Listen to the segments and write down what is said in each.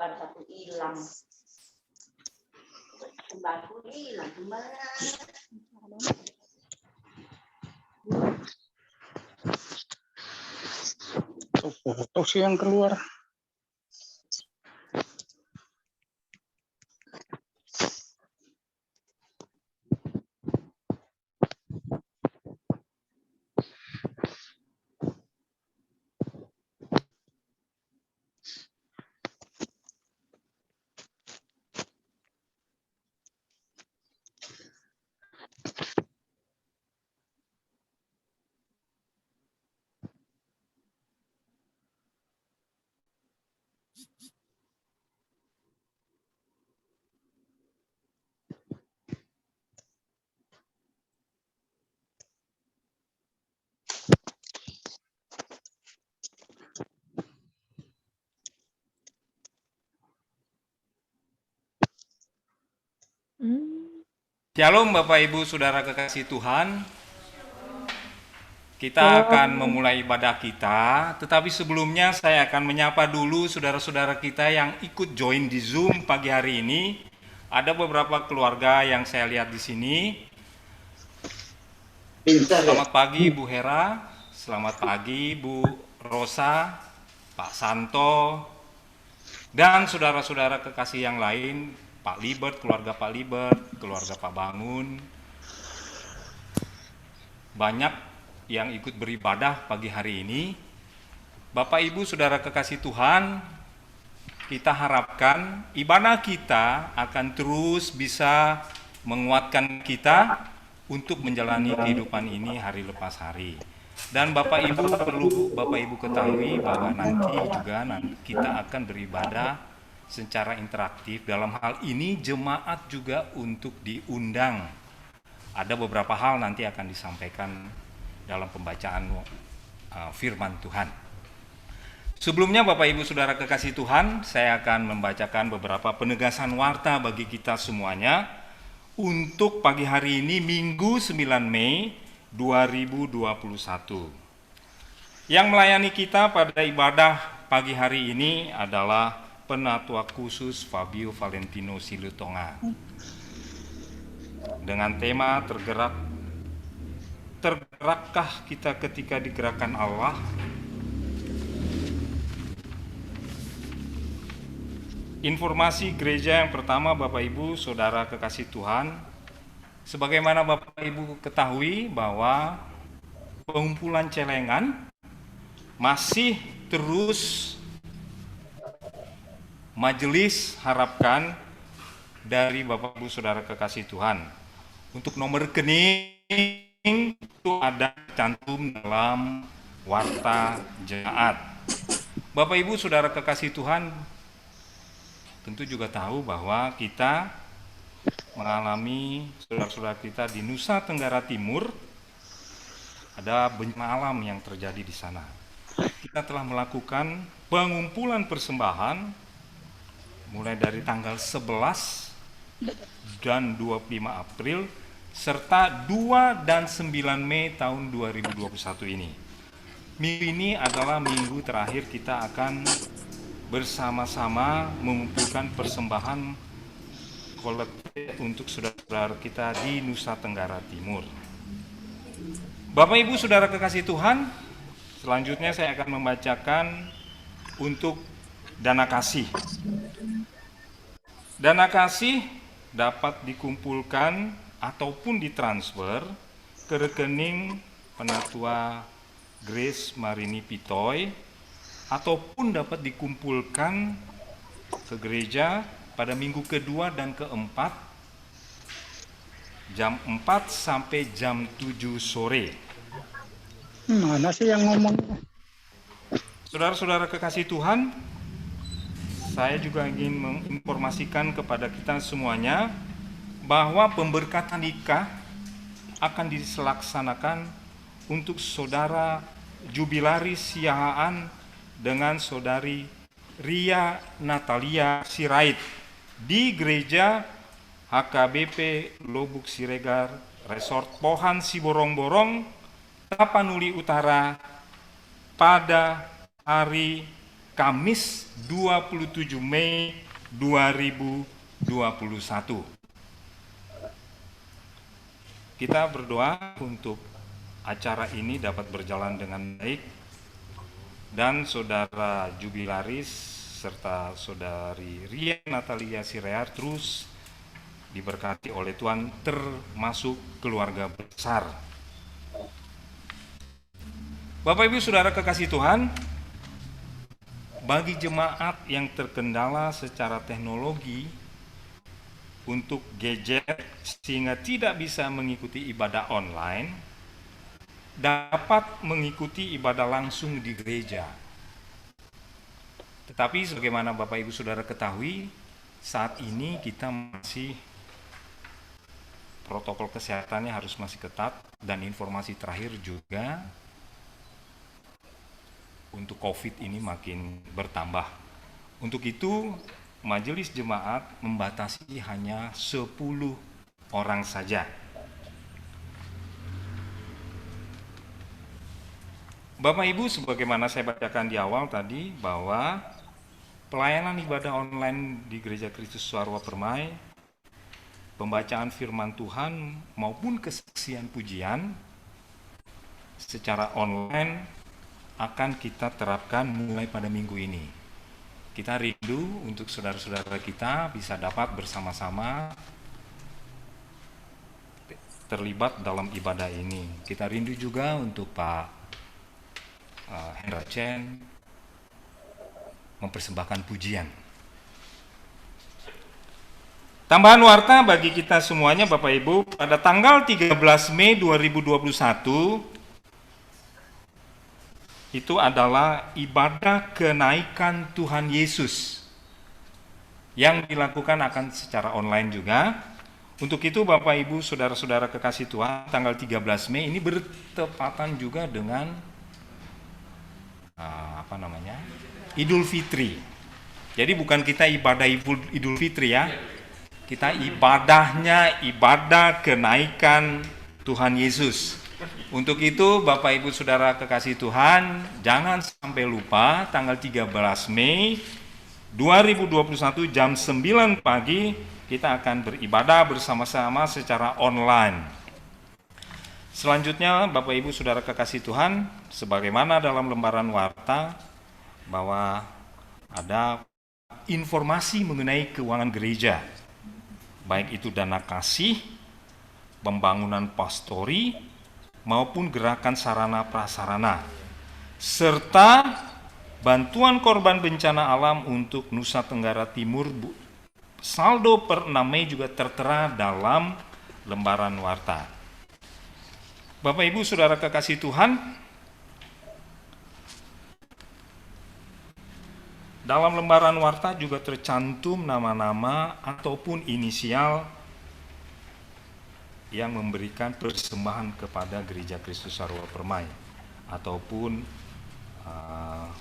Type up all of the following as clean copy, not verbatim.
Ada satu hilang. Sembako hilang kemana? Foto sih yang keluar. Shalom Bapak Ibu Saudara kekasih Tuhan. Kita akan memulai ibadah kita, tetapi sebelumnya saya akan menyapa dulu saudara-saudara kita yang ikut join di Zoom pagi hari ini. Ada beberapa keluarga yang saya lihat di sini. Selamat pagi Bu Hera, selamat pagi Bu Rosa, Pak Santo, dan saudara-saudara kekasih yang lain, Pak Libert, keluarga Pak Libert, keluarga Pak Bangun. Banyak yang ikut beribadah pagi hari ini. Bapak Ibu Saudara kekasih Tuhan, kita harapkan ibadah kita akan terus bisa menguatkan kita untuk menjalani kehidupan ini hari lepas hari. Dan Bapak Ibu perlu Bapak Ibu ketahui bahwa nanti juga kita akan beribadah secara interaktif. Dalam hal ini jemaat juga untuk diundang. Ada beberapa hal nanti akan disampaikan dalam pembacaan firman Tuhan. Sebelumnya Bapak Ibu Saudara kekasih Tuhan, saya akan membacakan beberapa penegasan warta bagi kita semuanya untuk pagi hari ini Minggu 9 Mei 2021. Yang melayani kita pada ibadah pagi hari ini adalah Penatua Khusus Fabio Valentino Silutonga. Dengan tema tergerakkah kita ketika digerakkan Allah? Informasi gereja yang pertama Bapak Ibu Saudara kekasih Tuhan, sebagaimana Bapak Ibu ketahui bahwa pengumpulan celengan masih terus majelis harapkan dari Bapak Ibu Saudara kekasih Tuhan. Untuk nomor rekening itu ada cantum dalam warta jemaat. Bapak Ibu Saudara kekasih Tuhan tentu juga tahu bahwa kita mengalami saudara-saudara kita di Nusa Tenggara Timur ada bencana alam yang terjadi di sana. Kita telah melakukan pengumpulan persembahan mulai dari tanggal 11 dan 25 April serta 2 dan 9 Mei tahun 2021 ini. Minggu ini adalah minggu terakhir kita akan bersama-sama mengumpulkan persembahan kolektif untuk saudara-saudara kita di Nusa Tenggara Timur. Bapak Ibu Saudara kekasih Tuhan, selanjutnya saya akan membacakan untuk dana kasih. Dana kasih dapat dikumpulkan ataupun ditransfer ke rekening Penatua Grace Marini Pitoy ataupun dapat dikumpulkan ke gereja pada minggu kedua dan keempat jam 4 sampai jam 7 sore. Mana sih yang ngomong? Saudara-saudara kekasih Tuhan, saya juga ingin menginformasikan kepada kita semuanya bahwa pemberkatan nikah akan dilaksanakan untuk saudara Jubilaris Siahaan dengan saudari Ria Natalia Sirait di gereja HKBP Lobuk Siregar Resort Pohan Siborong-Borong, Tapanuli Utara pada hari Kamis 27 Mei 2021. Kita berdoa untuk acara ini dapat berjalan dengan baik dan saudara jubilaris serta saudari Ria Natalia Sirear terus diberkati oleh Tuhan, termasuk keluarga besar. Bapak Ibu Saudara kekasih Tuhan, bagi jemaat yang terkendala secara teknologi untuk gadget sehingga tidak bisa mengikuti ibadah online, dapat mengikuti ibadah langsung di gereja. Tetapi sebagaimana Bapak Ibu Saudara ketahui, saat ini kita masih protokol kesehatannya harus masih ketat, dan informasi terakhir juga untuk COVID ini makin bertambah. Untuk itu, majelis jemaat membatasi hanya 10 orang saja. Bapak Ibu, sebagaimana saya bacakan di awal tadi, bahwa pelayanan ibadah online di Gereja Kristus Sarwa Permai, pembacaan firman Tuhan maupun kesaksian pujian secara online akan kita terapkan mulai pada minggu ini. Kita rindu untuk saudara-saudara kita bisa dapat bersama-sama terlibat dalam ibadah ini. Kita rindu juga untuk Pak Hendra Chen mempersembahkan pujian. Tambahan warta bagi kita semuanya Bapak Ibu, pada tanggal 13 Mei 2021 itu adalah ibadah kenaikan Tuhan Yesus yang dilakukan akan secara online juga. Untuk itu Bapak Ibu Saudara-saudara kekasih Tuhan, tanggal 13 Mei ini bertepatan juga dengan Idul Fitri. Jadi bukan kita ibadah Idul Fitri ya, kita ibadahnya ibadah kenaikan Tuhan Yesus. Untuk itu Bapak Ibu Saudara kekasih Tuhan, jangan sampai lupa tanggal 13 Mei 2021 jam 9 pagi kita akan beribadah bersama-sama secara online. Selanjutnya Bapak Ibu Saudara kekasih Tuhan, sebagaimana dalam lembaran warta bahwa ada informasi mengenai keuangan gereja, baik itu dana kasih, pembangunan pastori, maupun gerakan sarana prasarana, serta bantuan korban bencana alam untuk Nusa Tenggara Timur. Saldo per 6 Mei juga tertera dalam lembaran warta. Bapak Ibu Saudara kekasih Tuhan, dalam lembaran warta juga tercantum nama-nama ataupun inisial yang memberikan persembahan kepada Gereja Kristus Sarwa Permai ataupun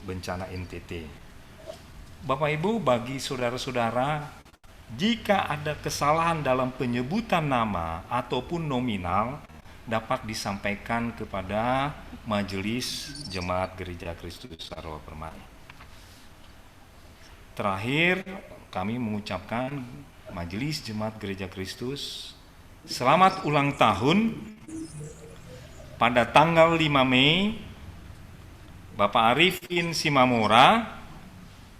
bencana NTT. Bapak Ibu, bagi saudara-saudara, jika ada kesalahan dalam penyebutan nama ataupun nominal, dapat disampaikan kepada Majelis Jemaat Gereja Kristus Sarwa Permai. Terakhir, kami mengucapkan Majelis Jemaat Gereja Kristus selamat ulang tahun pada tanggal 5 Mei Bapak Arifin Simamora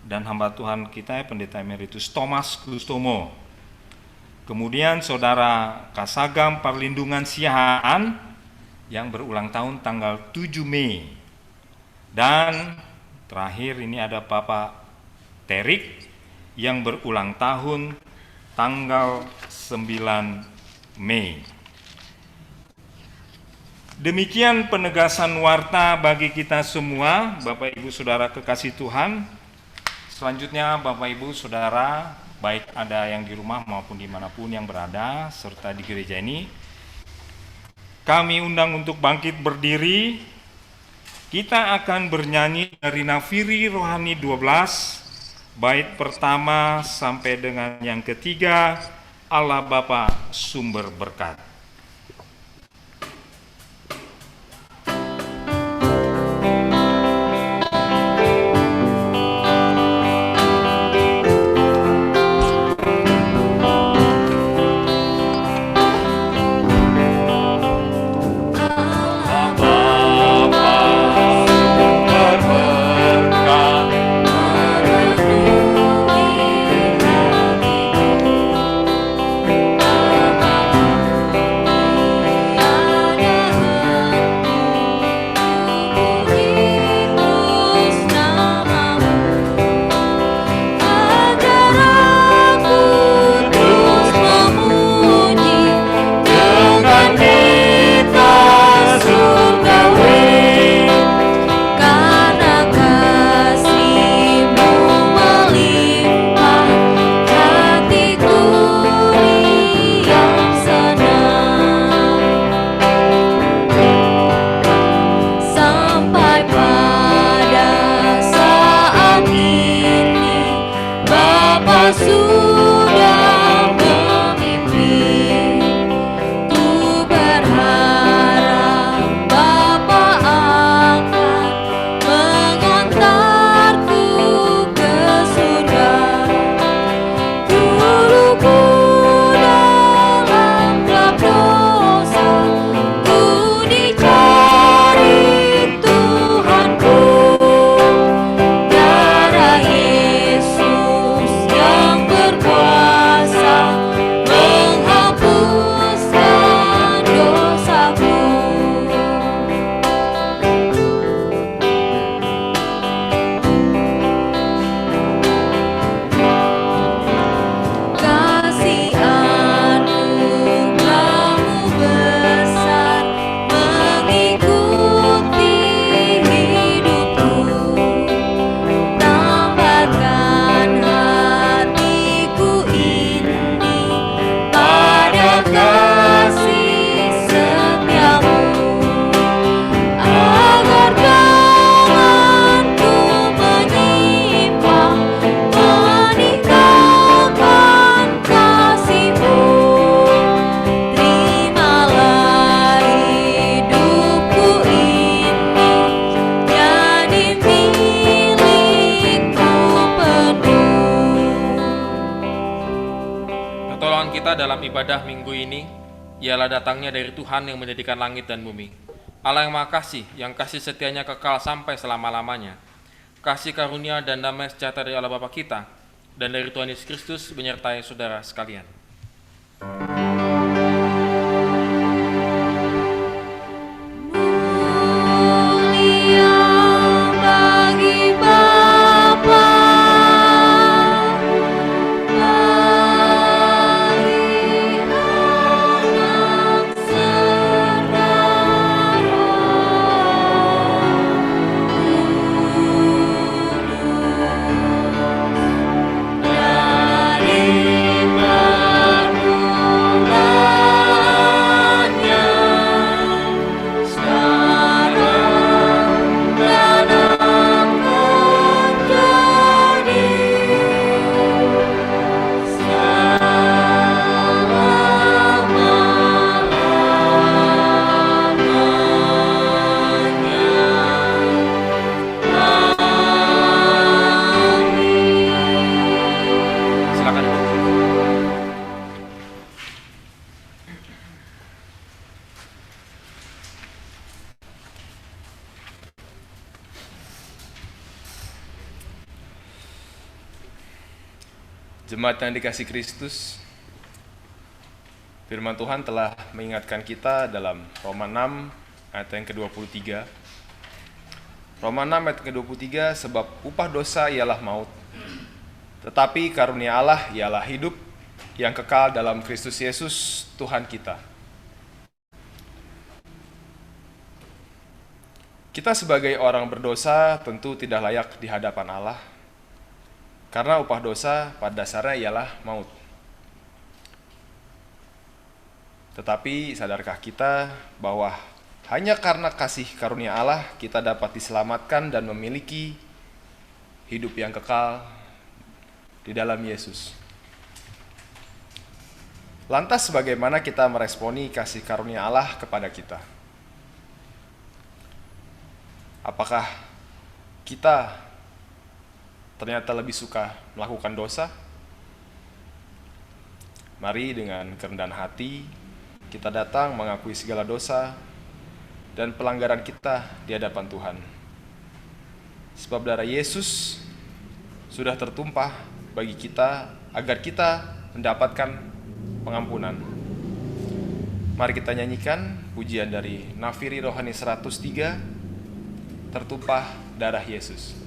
dan hamba Tuhan kita Pendeta Emeritus Thomas Kustomo. Kemudian Saudara Kasagam Perlindungan Siahaan yang berulang tahun tanggal 7 Mei. Dan terakhir ini ada Bapak Terik yang berulang tahun tanggal 9 Mei. Demikian penegasan warta bagi kita semua, Bapak Ibu Saudara kekasih Tuhan. Selanjutnya Bapak Ibu Saudara, baik ada yang di rumah maupun dimanapun yang berada, serta di gereja ini, kami undang untuk bangkit berdiri. Kita akan bernyanyi dari Nafiri Rohani 12, bait pertama sampai dengan yang ketiga, Allah Bapa sumber berkat. Tujuan kita dalam ibadah minggu ini ialah datangnya dari Tuhan yang menjadikan langit dan bumi. Allah yang Maha Kasih, yang kasih setianya kekal sampai selama-lamanya. Kasih karunia dan damai sejahtera dari Allah Bapa kita dan dari Tuhan Yesus Kristus menyertai saudara sekalian. Jemaat yang dikasihi Kristus, firman Tuhan telah mengingatkan kita dalam Roma 6 ayat yang ke-23. Roma 6 ayat ke-23, sebab upah dosa ialah maut, tetapi karunia Allah ialah hidup yang kekal dalam Kristus Yesus Tuhan kita. Kita sebagai orang berdosa tentu tidak layak di hadapan Allah, karena upah dosa pada dasarnya ialah maut. Tetapi sadarkah kita bahwa hanya karena kasih karunia Allah kita dapat diselamatkan dan memiliki hidup yang kekal di dalam Yesus. Lantas bagaimana kita meresponi kasih karunia Allah kepada kita? Apakah kita ternyata lebih suka melakukan dosa? Mari dengan kerendahan hati kita datang mengakui segala dosa dan pelanggaran kita di hadapan Tuhan. Sebab darah Yesus sudah tertumpah bagi kita agar kita mendapatkan pengampunan. Mari kita nyanyikan pujian dari Nafiri Rohani 103, tertumpah darah Yesus. Tertumpah darah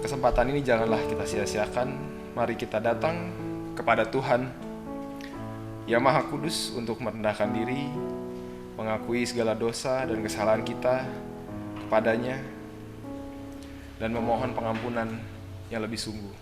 kesempatan ini janganlah kita sia-siakan. Mari kita datang kepada Tuhan yang Maha Kudus untuk merendahkan diri, mengakui segala dosa dan kesalahan kita kepadanya, dan memohon pengampunan yang lebih sungguh.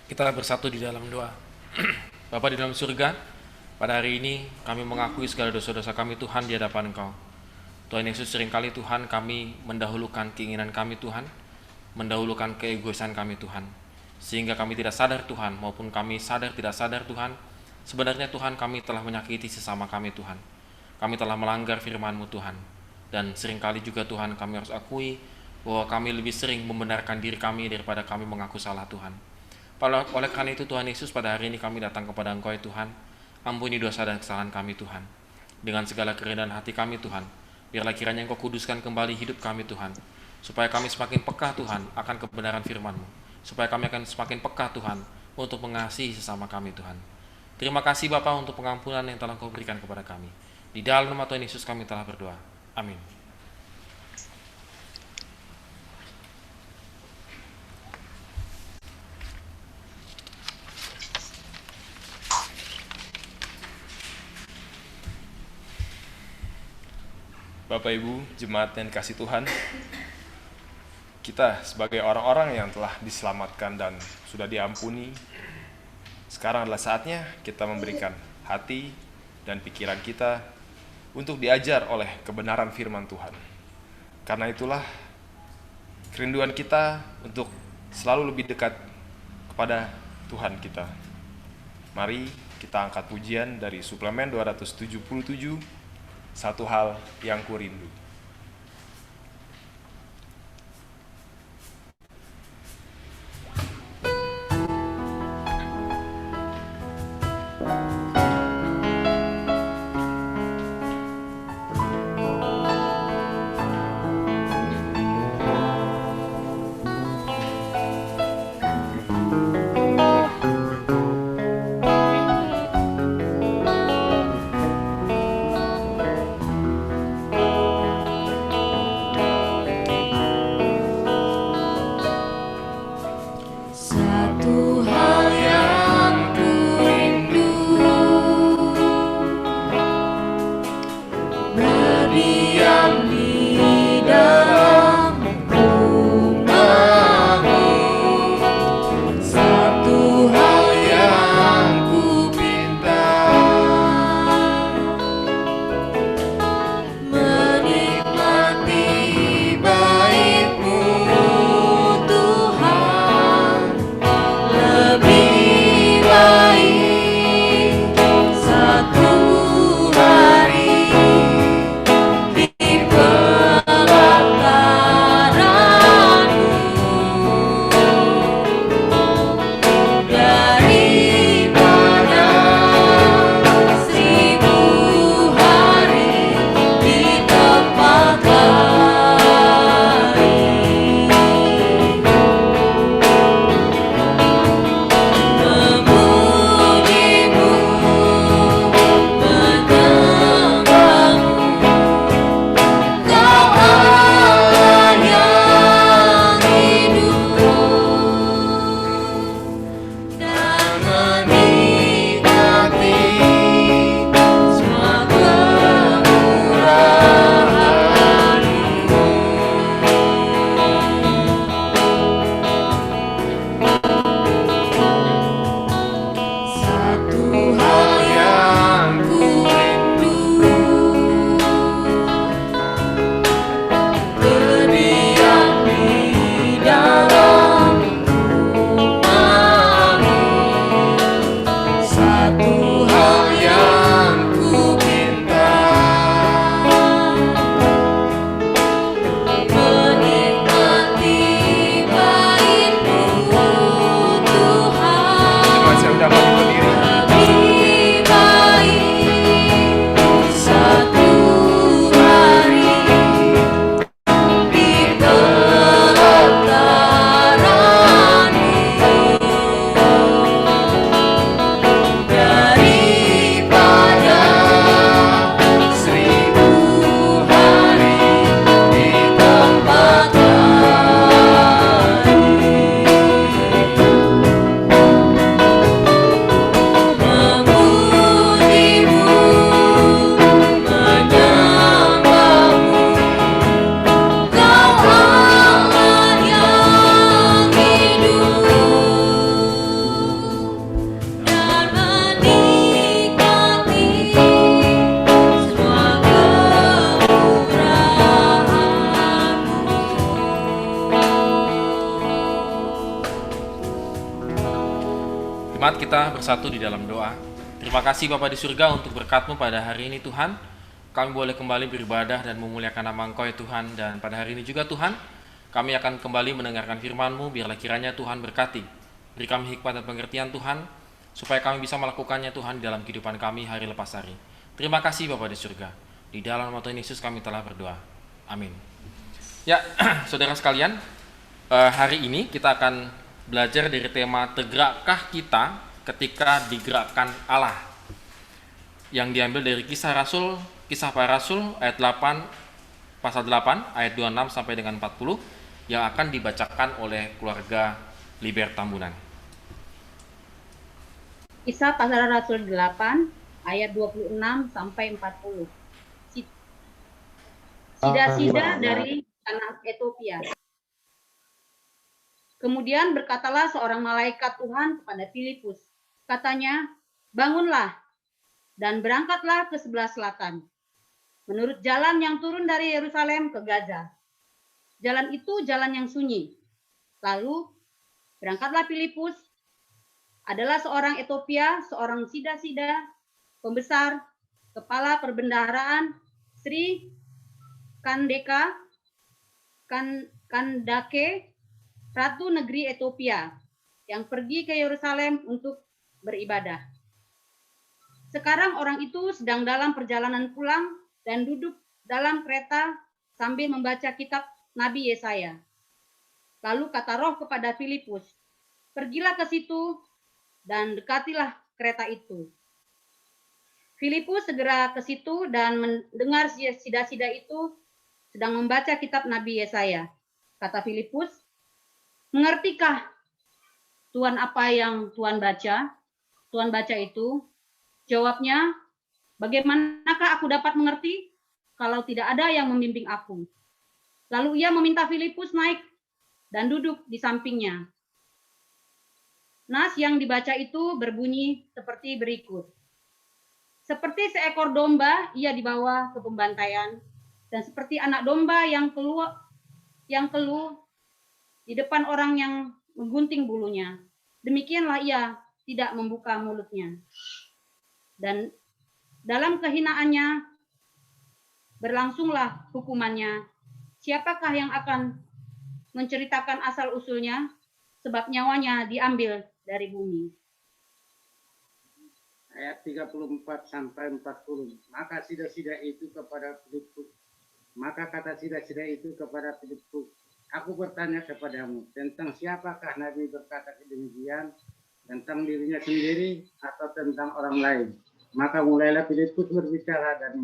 Kita bersatu di dalam doa. Bapa di dalam surga, pada hari ini kami mengakui segala dosa-dosa kami Tuhan di hadapan Engkau. Tuhan Yesus, seringkali Tuhan kami mendahulukan keinginan kami Tuhan, mendahulukan keegoisan kami Tuhan, sehingga kami tidak sadar Tuhan, maupun kami sadar tidak sadar Tuhan, sebenarnya Tuhan kami telah menyakiti sesama kami Tuhan. Kami telah melanggar firman-Mu Tuhan, dan seringkali juga Tuhan kami harus akui bahwa kami lebih sering membenarkan diri kami daripada kami mengaku salah Tuhan. Oleh karena itu Tuhan Yesus, pada hari ini kami datang kepada Engkau ya Tuhan. Ampuni dosa dan kesalahan kami Tuhan. Dengan segala kerendahan hati kami Tuhan, biarlah kiranya Engkau kuduskan kembali hidup kami Tuhan, supaya kami semakin peka Tuhan akan kebenaran firman-Mu, supaya kami akan semakin peka Tuhan untuk mengasihi sesama kami Tuhan. Terima kasih Bapa untuk pengampunan yang telah Engkau berikan kepada kami. Di dalam nama Tuhan Yesus kami telah berdoa. Amin. Bapak Ibu, jemaat yang dikasih Tuhan, kita sebagai orang-orang yang telah diselamatkan dan sudah diampuni, sekarang adalah saatnya kita memberikan hati dan pikiran kita untuk diajar oleh kebenaran firman Tuhan. Karena itulah kerinduan kita untuk selalu lebih dekat kepada Tuhan kita. Mari kita angkat pujian dari suplemen 277, Satu Hal Yang Kurindu. Satu hal yang ku rindu Jemaat, kita bersatu di dalam doa. Terima kasih Bapa di surga untuk berkat-Mu pada hari ini Tuhan. Kami boleh kembali beribadah dan memuliakan nama Engkau ya Tuhan. Dan pada hari ini juga Tuhan, kami akan kembali mendengarkan firman-Mu. Biarlah kiranya Tuhan berkati. Beri kami hikmat dan pengertian Tuhan, supaya kami bisa melakukannya Tuhan di dalam kehidupan kami hari lepas hari. Terima kasih Bapa di surga. Di dalam nama Tuhan Yesus kami telah berdoa. Amin. Ya, saudara sekalian, hari ini kita akan belajar dari tema tegrakkah kita ketika digerakkan Allah, yang diambil dari Kisah Para Rasul ayat 8 pasal 8 ayat 26 sampai dengan 40 yang akan dibacakan oleh keluarga Liber Tambunan. Kisah Para Rasul 8 ayat 26 sampai 40. Sida-sida dari tanah Ethiopia. Kemudian berkatalah seorang malaikat Tuhan kepada Filipus. Katanya, bangunlah dan berangkatlah ke sebelah selatan, menurut jalan yang turun dari Yerusalem ke Gaza. Jalan itu jalan yang sunyi. Lalu berangkatlah Filipus, adalah seorang Ethiopia, seorang sida-sida, pembesar, kepala perbendaharaan Sri Kandake, Ratu Negeri Ethiopia, yang pergi ke Yerusalem untuk beribadah. Sekarang orang itu sedang dalam perjalanan pulang dan duduk dalam kereta sambil membaca kitab Nabi Yesaya. Lalu kata Roh kepada Filipus, pergilah ke situ dan dekatilah kereta itu. Filipus segera ke situ dan mendengar sida-sida itu sedang membaca kitab Nabi Yesaya. Kata Filipus, mengertikah Tuhan apa yang Tuhan baca? Tuhan baca itu. Jawabnya, bagaimanakah aku dapat mengerti kalau tidak ada yang membimbing aku? Lalu ia meminta Filipus naik dan duduk di sampingnya. Nas yang dibaca itu berbunyi seperti berikut. Seperti seekor domba ia dibawa ke pembantaian, dan seperti anak domba yang keluh di depan orang yang menggunting bulunya, demikianlah ia tidak membuka mulutnya. Dan dalam kehinaannya berlangsunglah hukumannya. Siapakah yang akan menceritakan asal-usulnya? Sebab nyawanya diambil dari bumi. Ayat 34 sampai 40. Maka kata sida-sida itu kepada Filipus, aku bertanya kepadamu, tentang siapakah Nabi berkata demikian, tentang dirinya sendiri atau tentang orang lain? Maka mulailah Filipus berbicara dan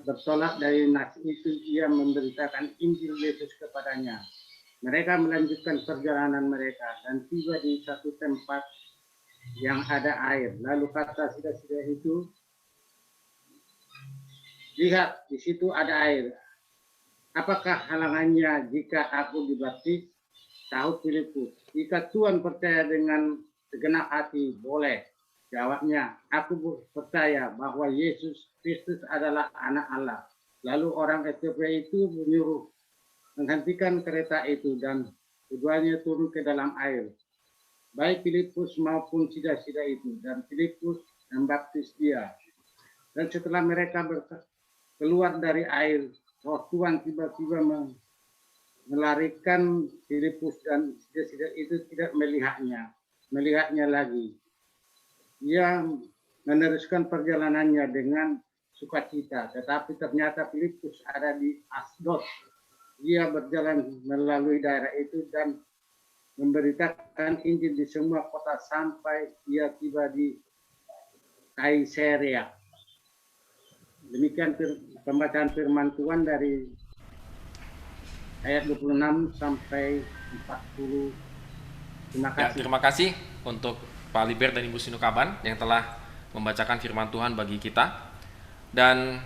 bertolak dari nas itu, ia memberitakan Injil Yesus kepadanya. Mereka melanjutkan perjalanan mereka dan tiba di satu tempat yang ada air. Lalu kata sida-sida itu, lihat, di situ ada air. Apakah halangannya jika aku dibaptis? Sahut Filipus, jika Tuhan percaya dengan segenap hati, boleh. Jawabnya, aku percaya bahwa Yesus Kristus adalah anak Allah. Lalu orang Ethiopia itu menyuruh menghentikan kereta itu dan keduanya turun ke dalam air. Baik Filipus maupun sida-sida itu, dan Filipus membaptis dia. Dan setelah mereka keluar dari air, Roh Tuhan tiba-tiba melarikan Filipus, dan sida-sida itu tidak melihatnya lagi. Ia meneruskan perjalanannya dengan sukacita, tetapi ternyata Filipus ada di Asdod. Ia berjalan melalui daerah itu dan memberitakan Injil di semua kota sampai ia tiba di Kaisarea. Demikian pembacaan firman Tuhan dari ayat 26 sampai 40. Terima kasih. Ya, terima kasih untuk Pak Liber dan Ibu Sinukaban yang telah membacakan firman Tuhan bagi kita. Dan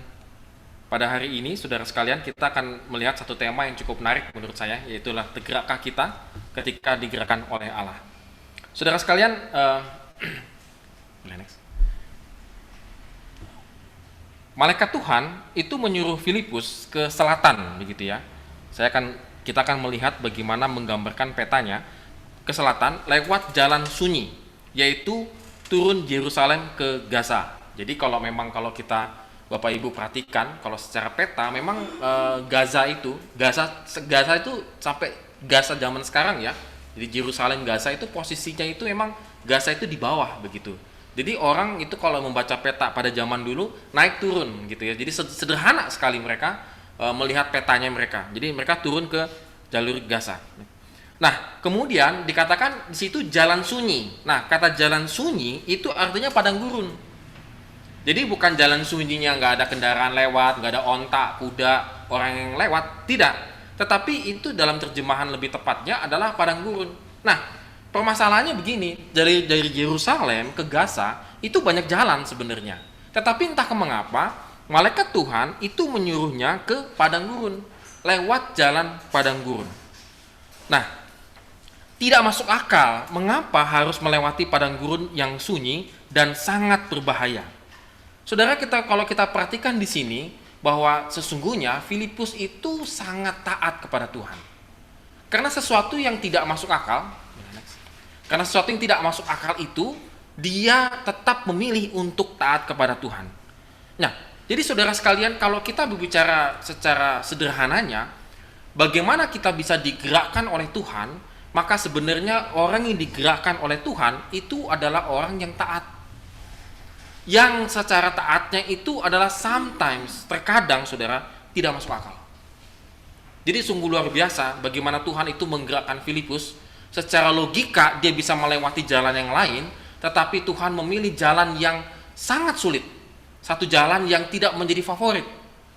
pada hari ini, saudara sekalian, kita akan melihat satu tema yang cukup menarik menurut saya, yaitu tegrakkah kita ketika digerakkan oleh Allah. Saudara sekalian, malaikat Tuhan itu menyuruh Filipus ke selatan, begitu ya. Kita akan melihat bagaimana menggambarkan petanya ke selatan lewat jalan sunyi. yaitu turun Yerusalem ke Gaza. Jadi kalau kita Bapak Ibu perhatikan, kalau secara peta memang Gaza itu sampai Gaza zaman sekarang ya. Jadi Yerusalem Gaza itu posisinya itu memang Gaza itu di bawah begitu. Jadi orang itu kalau membaca peta pada zaman dulu naik turun gitu ya. Jadi sederhana sekali mereka melihat petanya mereka. Jadi mereka turun ke jalur Gaza. Nah, kemudian dikatakan di situ jalan sunyi. Nah, kata jalan sunyi itu artinya padang gurun. Jadi bukan jalan sunyinya nggak ada kendaraan lewat, nggak ada onta, kuda, orang yang lewat, tidak. Tetapi itu dalam terjemahan lebih tepatnya adalah padang gurun. Nah, permasalahannya begini, dari Yerusalem ke Gaza itu banyak jalan sebenarnya. Tetapi entah mengapa malaikat Tuhan itu menyuruhnya ke padang gurun, lewat jalan padang gurun. Nah, tidak masuk akal mengapa harus melewati padang gurun yang sunyi dan sangat berbahaya. Saudara, kalau kita perhatikan di sini bahwa sesungguhnya Filipus itu sangat taat kepada Tuhan. Karena sesuatu yang tidak masuk akal, itu dia tetap memilih untuk taat kepada Tuhan. Nah, jadi saudara sekalian, kalau kita berbicara secara sederhananya, bagaimana kita bisa digerakkan oleh Tuhan, maka sebenarnya orang yang digerakkan oleh Tuhan itu adalah orang yang taat. Yang secara taatnya itu adalah terkadang saudara tidak masuk akal. Jadi sungguh luar biasa bagaimana Tuhan itu menggerakkan Filipus. Secara logika dia bisa melewati jalan yang lain, tetapi Tuhan memilih jalan yang sangat sulit, satu jalan yang tidak menjadi favorit,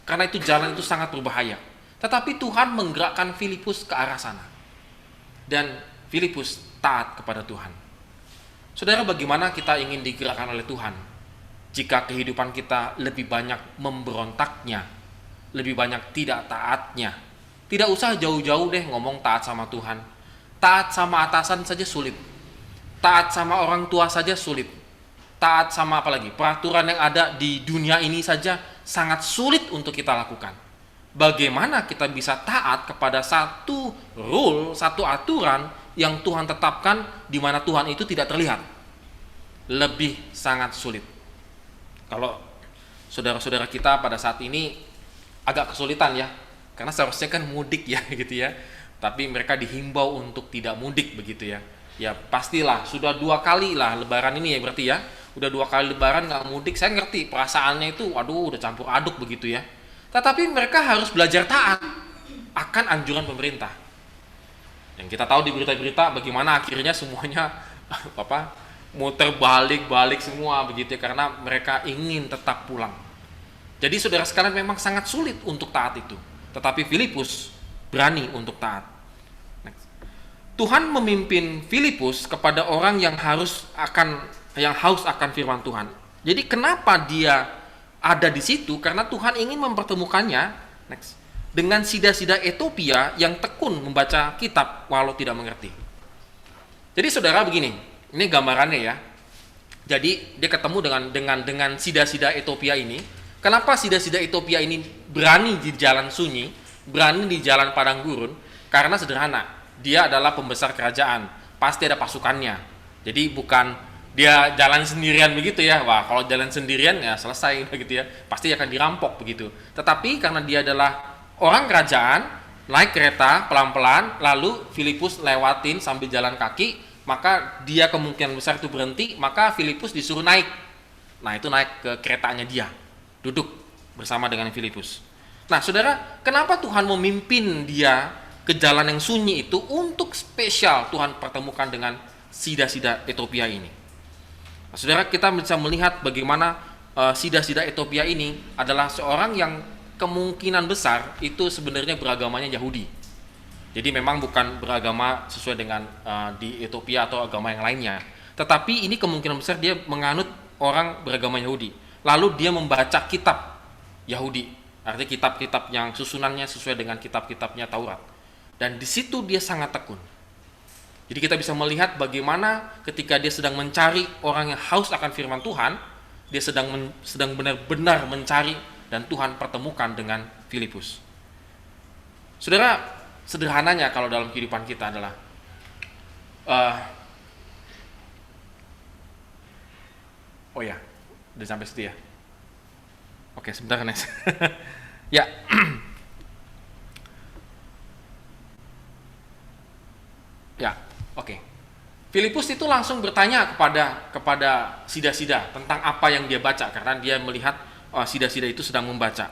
karena itu jalan itu sangat berbahaya. Tetapi Tuhan menggerakkan Filipus ke arah sana, dan Filipus taat kepada Tuhan. Saudara, bagaimana kita ingin digerakkan oleh Tuhan jika kehidupan kita lebih banyak memberontaknya, lebih banyak tidak taatnya? Tidak usah jauh-jauh deh ngomong taat sama Tuhan. Taat sama atasan saja sulit. Taat sama orang tua saja sulit. Taat sama apalagi peraturan yang ada di dunia ini saja sangat sulit untuk kita lakukan. Bagaimana kita bisa taat kepada satu rule, satu aturan yang Tuhan tetapkan di mana Tuhan itu tidak terlihat? Lebih sangat sulit. Kalau saudara-saudara kita pada saat ini agak kesulitan ya, karena seharusnya kan mudik ya gitu ya, tapi mereka dihimbau untuk tidak mudik begitu ya. Ya pastilah sudah 2 kali lah lebaran ini ya berarti ya, udah 2 kali lebaran nggak mudik. Saya ngerti perasaannya itu, waduh udah campur aduk begitu ya. Tetapi mereka harus belajar taat akan anjuran pemerintah. Yang kita tahu di berita-berita bagaimana akhirnya semuanya muter balik semua begitu ya, karena mereka ingin tetap pulang. Jadi saudara sekalian, memang sangat sulit untuk taat itu. Tetapi Filipus berani untuk taat. Next. Tuhan memimpin Filipus kepada orang yang haus akan firman Tuhan. Jadi kenapa dia ada di situ? Karena Tuhan ingin mempertemukannya dengan sida-sida Etiopia yang tekun membaca kitab walau tidak mengerti. Jadi saudara begini, ini gambarannya ya. Jadi dia ketemu dengan sida-sida Etiopia ini. Kenapa sida-sida Etiopia ini berani di jalan sunyi, berani di jalan padang gurun? Karena sederhana, dia adalah pembesar kerajaan, pasti ada pasukannya. Jadi bukan dia jalan sendirian begitu ya. Wah, kalau jalan sendirian ya selesai gitu ya, pasti akan dirampok begitu. Tetapi karena dia adalah orang kerajaan, naik kereta pelan-pelan, lalu Filipus lewatin sambil jalan kaki, maka dia kemungkinan besar itu berhenti, maka Filipus disuruh naik. Nah, itu naik ke keretanya dia, duduk bersama dengan Filipus. Nah, saudara, kenapa Tuhan memimpin dia ke jalan yang sunyi itu? Untuk spesial Tuhan pertemukan dengan sida-sida Etiopia ini. Nah, saudara, kita bisa melihat bagaimana sida-sida Etiopia ini adalah seorang yang kemungkinan besar itu sebenarnya beragamanya Yahudi. Jadi memang bukan beragama sesuai dengan di Etiopia atau agama yang lainnya. Tetapi ini kemungkinan besar dia menganut orang beragama Yahudi. Lalu dia membaca kitab Yahudi. Artinya kitab-kitab yang susunannya sesuai dengan kitab-kitabnya Taurat. Dan di situ dia sangat tekun. Jadi kita bisa melihat bagaimana ketika dia sedang mencari orang yang haus akan firman Tuhan, dia sedang benar-benar mencari, dan Tuhan pertemukan dengan Filipus. Saudara, sederhananya kalau dalam kehidupan kita adalah Oh ya, udah sampai situ ya. Oke, sebentar next. Ya. Ya, oke. Filipus itu langsung bertanya kepada sida-sida tentang apa yang dia baca, karena dia melihat sida-sida itu sedang membaca.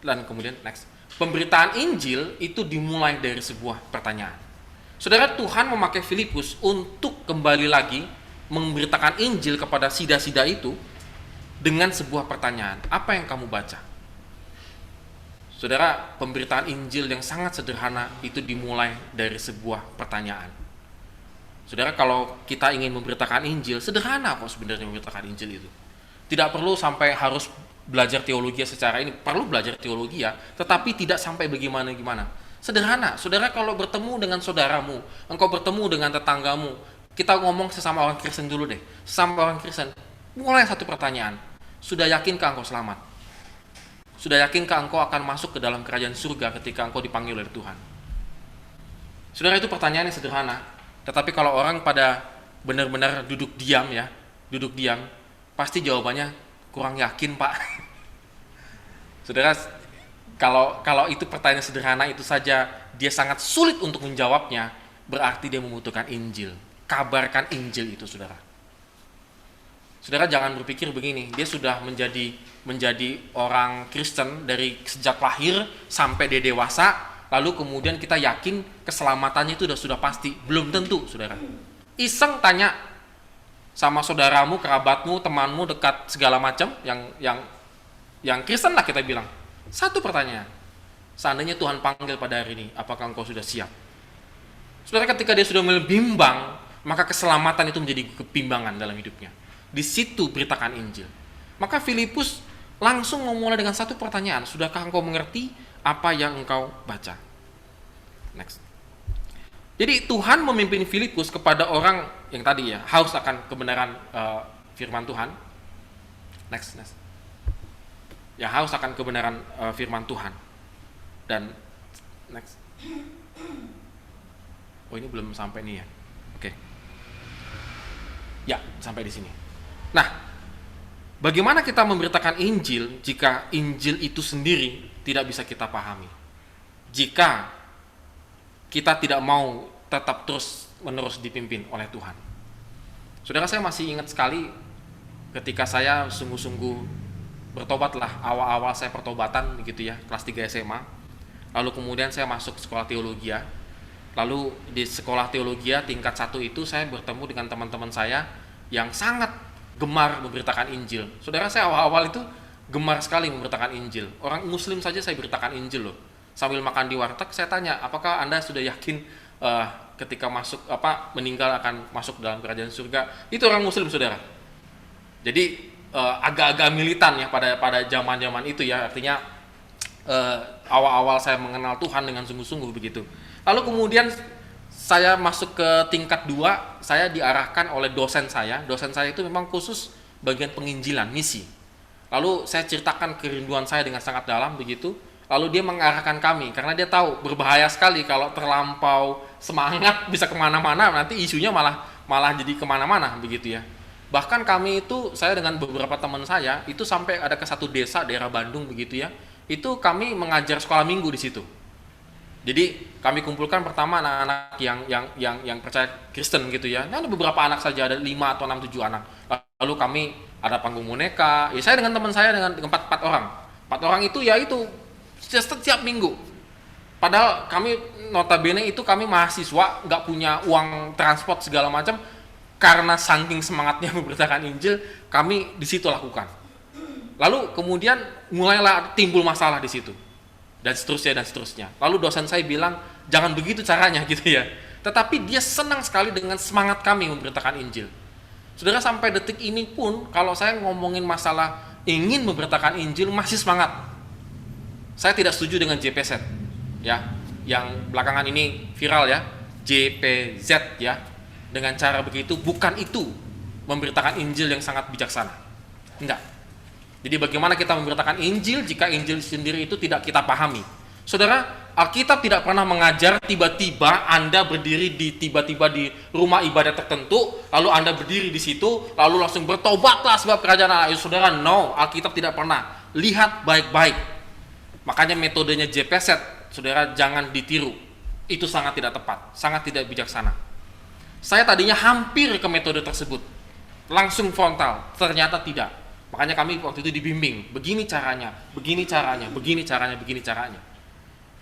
Dan kemudian next. Pemberitaan Injil itu dimulai dari sebuah pertanyaan. Saudara, Tuhan memakai Filipus untuk kembali lagi memberitakan Injil kepada sida-sida itu dengan sebuah pertanyaan. Apa yang kamu baca? Saudara, pemberitaan Injil yang sangat sederhana itu dimulai dari sebuah pertanyaan. Saudara, kalau kita ingin memberitakan Injil, sederhana kok sebenarnya memberitakan Injil itu. Tidak perlu sampai harus belajar teologi secara ini, perlu belajar teologi ya, tetapi tidak sampai bagaimana-gimana. Sederhana, saudara kalau bertemu dengan saudaramu, engkau bertemu dengan tetanggamu, kita ngomong sesama orang Kristen dulu deh, sesama orang Kristen, mulai satu pertanyaan, sudah yakinkah engkau selamat? Sudah yakinkah engkau akan masuk ke dalam kerajaan surga ketika engkau dipanggil oleh Tuhan? Saudara, itu pertanyaan yang sederhana, tetapi kalau orang pada benar-benar duduk diam, pasti jawabannya kurang yakin, Pak. Saudara, kalau itu pertanyaan sederhana itu saja dia sangat sulit untuk menjawabnya, berarti dia membutuhkan Injil. Kabarkan Injil itu, saudara. Saudara jangan berpikir begini, dia sudah menjadi orang Kristen dari sejak lahir sampai dia dewasa, lalu kemudian kita yakin keselamatannya itu sudah pasti. Belum tentu, saudara. Iseng tanya sama saudaramu, kerabatmu, temanmu, dekat segala macam yang Kristen lah kita bilang. Satu pertanyaan. Seandainya Tuhan panggil pada hari ini, apakah engkau sudah siap? Saudara, ketika dia sudah mulai bimbang, maka keselamatan itu menjadi kebimbangan dalam hidupnya. Di situ beritakan Injil. Maka Filipus langsung memulai dengan satu pertanyaan. Sudahkah engkau mengerti apa yang engkau baca? Next. Jadi Tuhan memimpin Filipus kepada orang yang tadi ya, haus akan kebenaran firman Tuhan. Next. Ya, haus akan kebenaran firman Tuhan. Dan next. Oh, ini belum sampai nih ya. Oke. Ya, sampai di sini. Nah, bagaimana kita memberitakan Injil jika Injil itu sendiri tidak bisa kita pahami? Jika kita tidak mau tetap terus-menerus dipimpin oleh Tuhan. Saudara, saya masih ingat sekali ketika saya sungguh-sungguh bertobatlah, awal-awal saya pertobatan gitu ya, kelas 3 SMA. Lalu kemudian saya masuk sekolah teologi. Lalu di sekolah teologi tingkat 1 itu saya bertemu dengan teman-teman saya yang sangat gemar memberitakan Injil. Saudara, saya awal-awal itu gemar sekali memberitakan Injil. Orang Muslim saja saya beritakan Injil loh. Sambil makan di warteg saya tanya, apakah Anda sudah yakin ketika meninggal akan masuk dalam kerajaan surga? Itu orang Muslim, saudara. Jadi agak-agak militan ya pada zaman-zaman itu ya, artinya awal-awal saya mengenal Tuhan dengan sungguh-sungguh begitu. Lalu kemudian saya masuk ke tingkat 2, saya diarahkan oleh dosen saya. Dosen saya itu memang khusus bagian penginjilan, misi. Lalu saya ceritakan kerinduan saya dengan sangat dalam begitu. Lalu dia mengarahkan kami, karena dia tahu berbahaya sekali kalau terlampau semangat bisa kemana-mana, nanti isunya malah jadi kemana-mana begitu ya. Bahkan kami itu, saya dengan beberapa teman saya, itu sampai ada ke satu desa daerah Bandung begitu ya, itu kami mengajar sekolah minggu di situ. Jadi kami kumpulkan pertama anak-anak yang percaya Kristen gitu ya. Ada beberapa anak saja, ada 5 atau 6, 7 anak. Lalu kami ada panggung boneka. Ya saya dengan teman saya dengan 4 orang. 4 orang itu ya itu setiap minggu. Padahal kami notabene itu kami mahasiswa, nggak punya uang transport segala macam. Karena saking semangatnya memberitakan Injil, kami di situ lakukan. Lalu kemudian mulailah timbul masalah di situ. Dan seterusnya. Lalu dosen saya bilang, jangan begitu caranya gitu ya. Tetapi dia senang sekali dengan semangat kami memberitakan Injil. Saudara, sampai detik ini pun kalau saya ngomongin masalah ingin memberitakan Injil masih semangat. Saya tidak setuju dengan JPZ ya, yang belakangan ini viral ya, JPZ ya. Dengan cara begitu, bukan itu memberitakan Injil yang sangat bijaksana. Enggak. Jadi bagaimana kita memberitakan Injil jika Injil sendiri itu tidak kita pahami? Saudara, Alkitab tidak pernah mengajar tiba-tiba Anda berdiri tiba-tiba di rumah ibadah tertentu, lalu Anda berdiri di situ, lalu langsung bertobatlah sebab kerajaan Allah. Saudara, no, Alkitab tidak pernah. Lihat baik-baik. Makanya metodenya JPZ, saudara, jangan ditiru. Itu sangat tidak tepat, sangat tidak bijaksana. Saya tadinya hampir ke metode tersebut, langsung frontal, ternyata tidak. Makanya kami waktu itu dibimbing, begini caranya, begini caranya, begini caranya, begini caranya.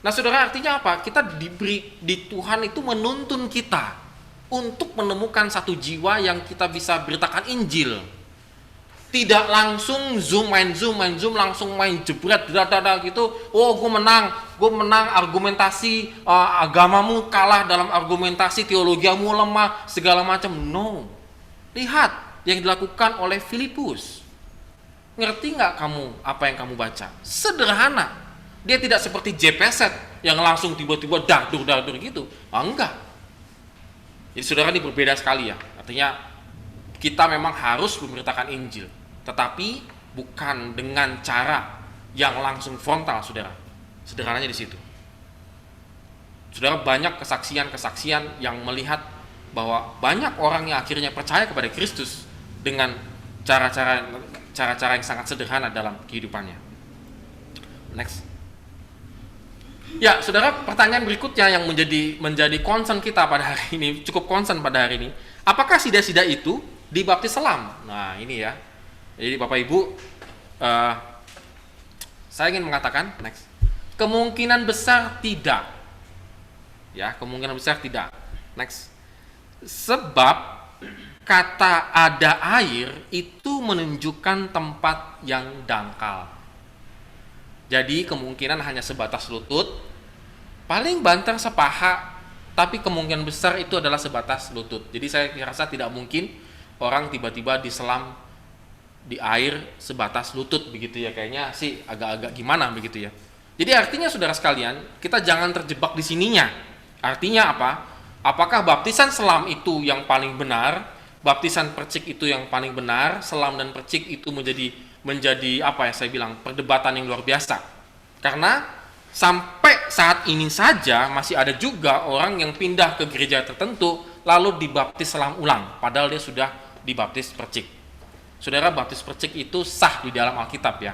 Nah saudara, artinya apa? Kita diberi, di Tuhan itu menuntun kita untuk menemukan satu jiwa yang kita bisa beritakan Injil. Tidak langsung zoom, langsung main jebret, gitu. Oh, gue menang argumentasi, agamamu kalah dalam argumentasi, teologiamu lemah, segala macam. No. Lihat yang dilakukan oleh Filipus. Ngerti nggak kamu apa yang kamu baca? Sederhana. Dia tidak seperti JPZ yang langsung tiba-tiba dardur gitu. Enggak. Jadi saudara, ini berbeda sekali ya. Artinya kita memang harus memberitakan Injil, tetapi bukan dengan cara yang langsung frontal, saudara. Sederhananya di situ. Saudara, banyak kesaksian-kesaksian yang melihat bahwa banyak orang yang akhirnya percaya kepada Kristus dengan cara-cara yang sangat sederhana dalam kehidupannya. Next. Ya, saudara, pertanyaan berikutnya yang menjadi concern kita pada hari ini, cukup concern pada hari ini, apakah sida-sida itu dibaptis selam? Nah, ini ya. Jadi Bapak Ibu, saya ingin mengatakan, next, kemungkinan besar tidak. Ya, kemungkinan besar tidak. Next. Sebab kata ada air itu menunjukkan tempat yang dangkal. Jadi kemungkinan hanya sebatas lutut, paling banter sepaha, tapi kemungkinan besar itu adalah sebatas lutut. Jadi saya rasa tidak mungkin orang tiba-tiba diselam di air sebatas lutut begitu ya, kayaknya sih agak-agak gimana begitu ya. Jadi artinya saudara sekalian, kita jangan terjebak di sininya. Artinya apa? Apakah baptisan selam itu yang paling benar? Baptisan percik itu yang paling benar? Selam dan percik itu menjadi apa ya, saya bilang perdebatan yang luar biasa. Karena sampai saat ini saja masih ada juga orang yang pindah ke gereja tertentu lalu dibaptis selam ulang, padahal dia sudah dibaptis percik. Saudara, baptis percik itu sah di dalam Alkitab ya.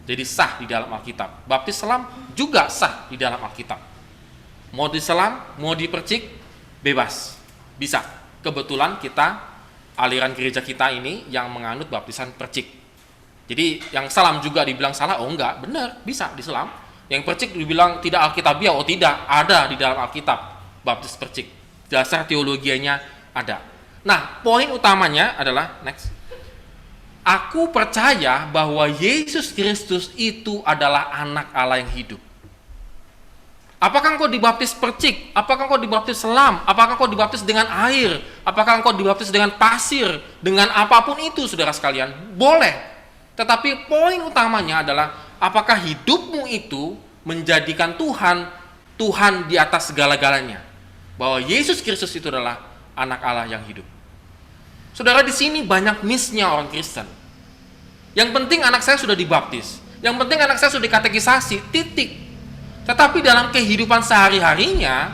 Jadi sah di dalam Alkitab. Baptis selam juga sah di dalam Alkitab. Mau diselam, mau dipercik, bebas. Bisa. Kebetulan aliran gereja kita ini yang menganut baptisan percik. Jadi yang salam juga dibilang salah, oh enggak, benar, bisa diselam. Yang percik dibilang tidak alkitabiah, oh tidak, ada di dalam Alkitab baptis percik. Dasar teologianya ada. Nah, poin utamanya adalah, next, aku percaya bahwa Yesus Kristus itu adalah anak Allah yang hidup. Apakah engkau dibaptis percik? Apakah engkau dibaptis selam? Apakah engkau dibaptis dengan air? Apakah engkau dibaptis dengan pasir? Dengan apapun itu, saudara sekalian, boleh. Tetapi poin utamanya adalah apakah hidupmu itu menjadikan Tuhan di atas segala-galanya. Bahwa Yesus Kristus itu adalah anak Allah yang hidup. Saudara, di sini banyak miss-nya orang Kristen. Yang penting anak saya sudah dibaptis. Yang penting anak saya sudah dikatekisasi, titik. Tetapi dalam kehidupan sehari-harinya,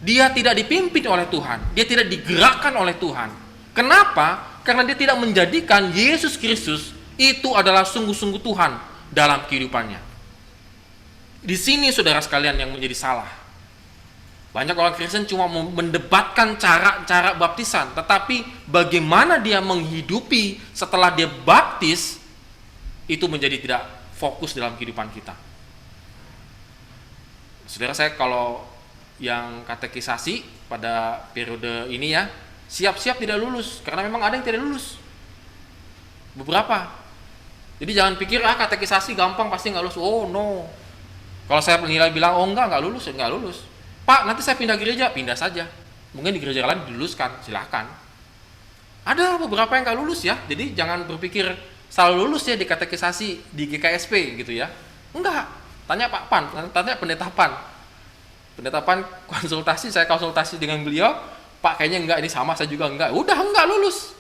dia tidak dipimpin oleh Tuhan. Dia tidak digerakkan oleh Tuhan. Kenapa? Karena dia tidak menjadikan Yesus Kristus itu adalah sungguh-sungguh Tuhan dalam kehidupannya. Di sini saudara sekalian yang menjadi salah. Banyak orang Kristen cuma mendebatkan cara baptisan, tetapi bagaimana dia menghidupi setelah dia baptis itu menjadi tidak fokus dalam kehidupan kita. Saudara, saya kalau yang katekisasi pada periode ini ya, siap-siap tidak lulus, karena memang ada yang tidak lulus. Beberapa. Jadi jangan pikir katekisasi gampang pasti nggak lulus. Oh no. Kalau saya penilai bilang nggak lulus, nggak lulus. Pak, nanti saya pindah gereja, pindah saja. Mungkin di gereja lain diluluskan, silakan. Ada beberapa yang nggak lulus ya. Jadi jangan berpikir selalu lulus ya di katekisasi di GKSP gitu ya. Enggak. Tanya Pak Pan, tanya Pendeta Pan. Pendeta Pan konsultasi, saya konsultasi dengan beliau. Pak, kayaknya enggak, ini sama, saya juga enggak. Udah enggak lulus.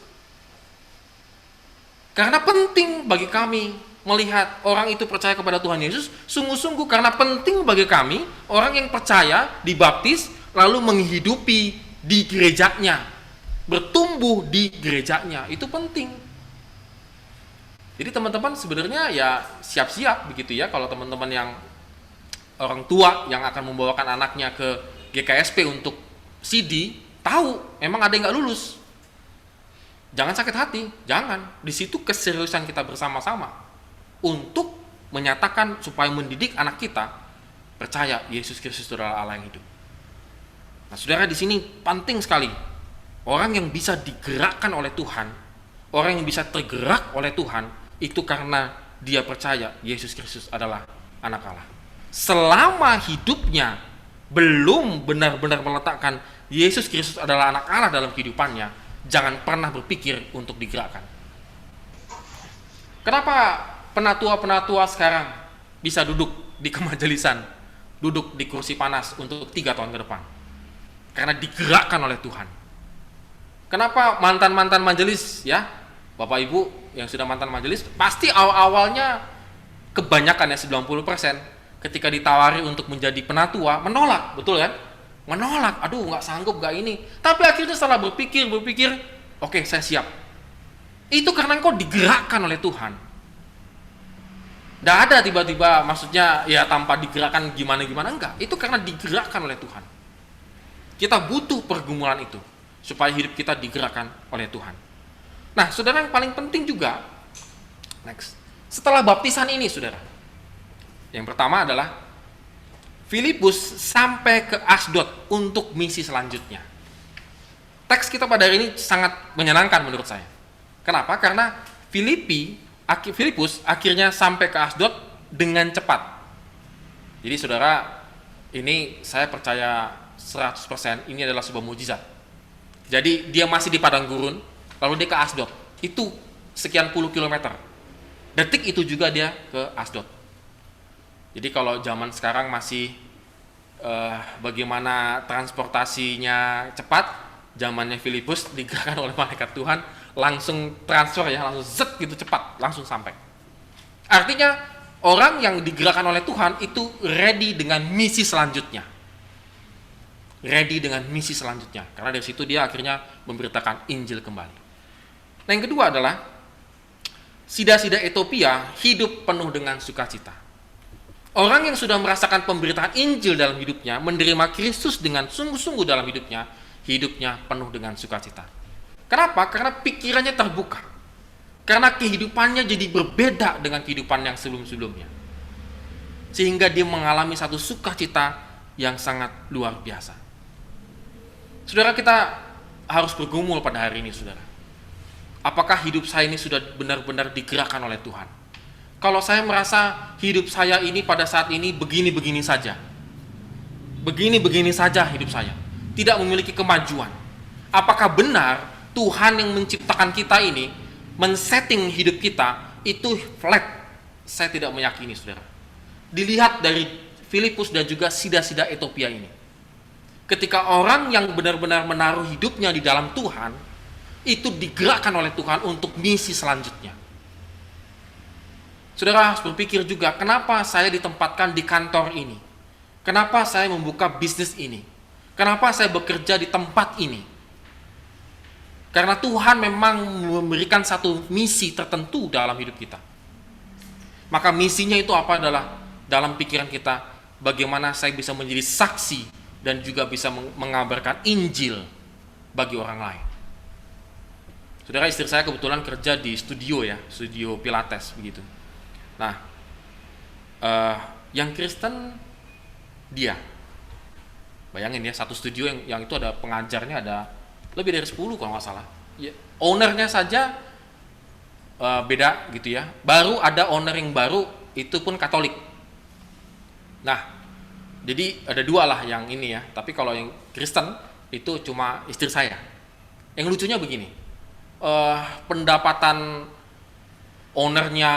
Karena penting bagi kami melihat orang itu percaya kepada Tuhan Yesus, sungguh-sungguh karena penting bagi kami, orang yang percaya, dibaptis, lalu menghidupi di gerejanya, bertumbuh di gerejanya, itu penting. Jadi teman-teman sebenarnya ya siap-siap begitu ya, kalau teman-teman yang orang tua yang akan membawakan anaknya ke GKSP untuk CD, tahu memang ada yang nggak lulus. Jangan sakit hati, jangan. Di situ keseriusan kita bersama-sama untuk menyatakan supaya mendidik anak kita percaya Yesus Kristus adalah Allah yang hidup. Nah, saudara, di sini penting sekali orang yang bisa digerakkan oleh Tuhan, orang yang bisa tergerak oleh Tuhan itu karena dia percaya Yesus Kristus adalah anak Allah. Selama hidupnya belum benar-benar meletakkan Yesus Kristus adalah anak Allah dalam kehidupannya, jangan pernah berpikir untuk digerakkan. Kenapa penatua-penatua sekarang bisa duduk di kemajelisan, duduk di kursi panas untuk 3 tahun ke depan? Karena digerakkan oleh Tuhan. Kenapa mantan-mantan majelis, ya, Bapak Ibu yang sudah mantan majelis, pasti awal-awalnya kebanyakan ya 90% ketika ditawari untuk menjadi penatua, menolak, betul kan? Menolak, aduh nggak sanggup, nggak ini. Tapi akhirnya setelah berpikir, oke, saya siap. Itu karena engkau digerakkan oleh Tuhan. Nggak ada tiba-tiba, maksudnya ya tanpa digerakkan gimana-gimana, enggak. Itu karena digerakkan oleh Tuhan. Kita butuh pergumulan itu supaya hidup kita digerakkan oleh Tuhan. Nah, saudara, yang paling penting juga, next, setelah baptisan ini, saudara, yang pertama adalah Filipus sampai ke Asdod untuk misi selanjutnya. Teks kita pada hari ini sangat menyenangkan menurut saya. Kenapa? Karena Filipus akhirnya sampai ke Asdod dengan cepat. Jadi saudara, ini saya percaya 100% ini adalah sebuah mukjizat. Jadi dia masih di padang gurun, lalu dia ke Asdod. Itu sekian puluh kilometer. Detik itu juga dia ke Asdod. Jadi kalau zaman sekarang masih bagaimana transportasinya cepat, zamannya Filipus digerakkan oleh malaikat Tuhan, langsung transfer ya, langsung zet gitu cepat, langsung sampai. Artinya orang yang digerakkan oleh Tuhan itu ready dengan misi selanjutnya. Ready dengan misi selanjutnya. Karena dari situ dia akhirnya memberitakan Injil kembali. Nah, yang kedua adalah sida-sida Ethiopia hidup penuh dengan sukacita. Orang yang sudah merasakan pemberitaan Injil dalam hidupnya, menerima Kristus dengan sungguh-sungguh dalam hidupnya, hidupnya penuh dengan sukacita. Kenapa? Karena pikirannya terbuka. Karena kehidupannya jadi berbeda dengan kehidupan yang sebelum-sebelumnya. Sehingga dia mengalami satu sukacita yang sangat luar biasa. Saudara, kita harus bergumul pada hari ini, saudara. Apakah hidup saya ini sudah benar-benar digerakkan oleh Tuhan? Kalau saya merasa hidup saya ini pada saat ini begini-begini saja. Begini-begini saja hidup saya. Tidak memiliki kemajuan. Apakah benar Tuhan yang menciptakan kita ini, men-setting hidup kita, itu flat? Saya tidak meyakini, saudara. Dilihat dari Filipus dan juga sida-sida Ethiopia ini. Ketika orang yang benar-benar menaruh hidupnya di dalam Tuhan, itu digerakkan oleh Tuhan untuk misi selanjutnya. Saudara harus berpikir juga, kenapa saya ditempatkan di kantor ini? Kenapa saya membuka bisnis ini? Kenapa saya bekerja di tempat ini? Karena Tuhan memang memberikan satu misi tertentu dalam hidup kita. Maka misinya itu apa adalah dalam pikiran kita, bagaimana saya bisa menjadi saksi dan juga bisa mengabarkan Injil bagi orang lain. Saudara, istri saya kebetulan kerja di studio ya, studio Pilates begitu. Nah, yang Kristen dia, bayangin ya, satu studio yang itu ada pengajarnya ada lebih dari 10 kalau nggak salah. Ya, ownernya saja beda gitu ya. Baru ada owner yang baru, itu pun Katolik. Nah, jadi ada 2 lah yang ini ya. Tapi kalau yang Kristen itu cuma istri saya. Yang lucunya begini, pendapatan ownernya,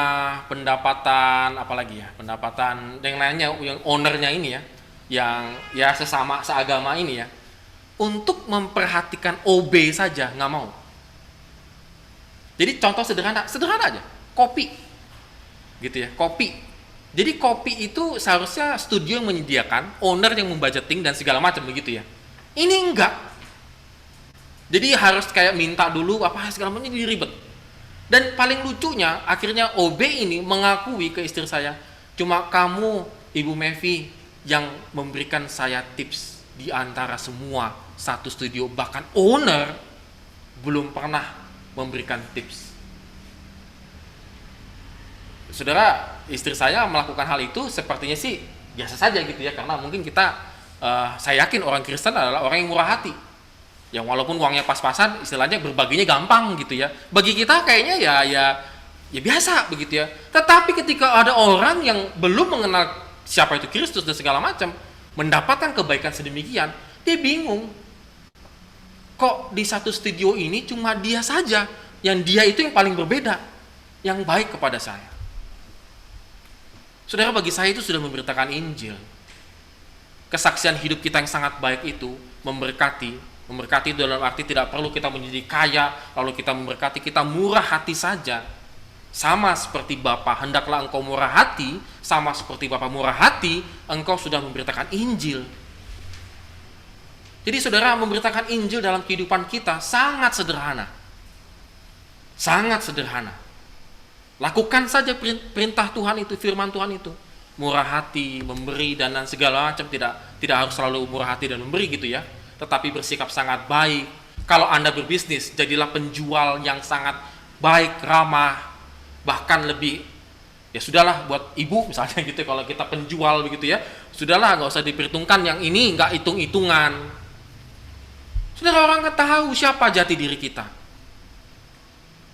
pendapatan apalagi ya, pendapatan yang lainnya, yang ownernya ini ya, yang ya sesama seagama ini ya, untuk memperhatikan OB saja nggak mau. Jadi contoh sederhana aja, kopi. gitu ya, kopi. Jadi kopi itu seharusnya studio yang menyediakan, owner yang membudgeting dan segala macam begitu ya. Ini enggak. Jadi harus kayak minta dulu apa segala macam, jadi ribet. Dan paling lucunya akhirnya OB ini mengakui ke istri saya, cuma kamu Ibu Mevi yang memberikan saya tips di antara semua satu studio, bahkan owner belum pernah memberikan tips. Saudara, istri saya melakukan hal itu sepertinya sih biasa saja gitu ya, karena mungkin kita saya yakin orang Kristen adalah orang yang murah hati, yang walaupun uangnya pas-pasan, istilahnya berbaginya gampang gitu ya. Bagi kita kayaknya ya biasa begitu ya. Tetapi ketika ada orang yang belum mengenal siapa itu Kristus dan segala macam, mendapatkan kebaikan sedemikian, dia bingung. Kok di satu studio ini cuma dia saja, yang dia itu yang paling berbeda, yang baik kepada saya. Saudara, bagi saya itu sudah memberitakan Injil. Kesaksian hidup kita yang sangat baik itu memberkati dalam arti tidak perlu kita menjadi kaya, lalu kita memberkati, kita murah hati saja. Sama seperti Bapa, hendaklah engkau murah hati, sama seperti Bapa murah hati, engkau sudah memberitakan Injil. Jadi saudara, memberitakan Injil dalam kehidupan kita sangat sederhana. Sangat sederhana. Lakukan saja perintah Tuhan itu, firman Tuhan itu. Murah hati, memberi, dan segala macam, tidak harus selalu murah hati dan memberi gitu ya. Tetapi bersikap sangat baik. Kalau Anda berbisnis, jadilah penjual yang sangat baik, ramah, bahkan lebih, ya sudahlah buat ibu misalnya gitu, kalau kita penjual begitu ya, sudahlah nggak usah diperhitungkan, yang ini nggak hitung-hitungan. Saudara, orang akan tahu siapa jati diri kita.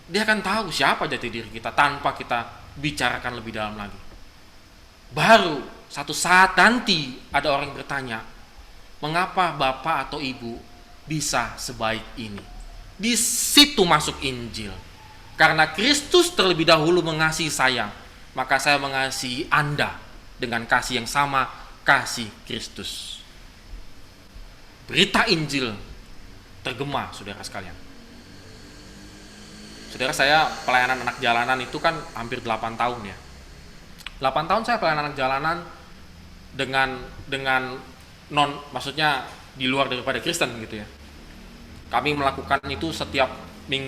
Dia akan tahu siapa jati diri kita tanpa kita bicarakan lebih dalam lagi. Baru satu saat nanti ada orang yang bertanya, mengapa Bapak atau Ibu bisa sebaik ini? Di situ masuk Injil. Karena Kristus terlebih dahulu mengasihi saya, maka saya mengasihi Anda dengan kasih yang sama, kasih Kristus. Berita Injil tergema, saudara sekalian. Saudara, saya pelayanan anak jalanan itu kan hampir 8 tahun ya. 8 tahun saya pelayanan anak jalanan dengan maksudnya di luar daripada Kristen gitu ya. Kami melakukan itu setiap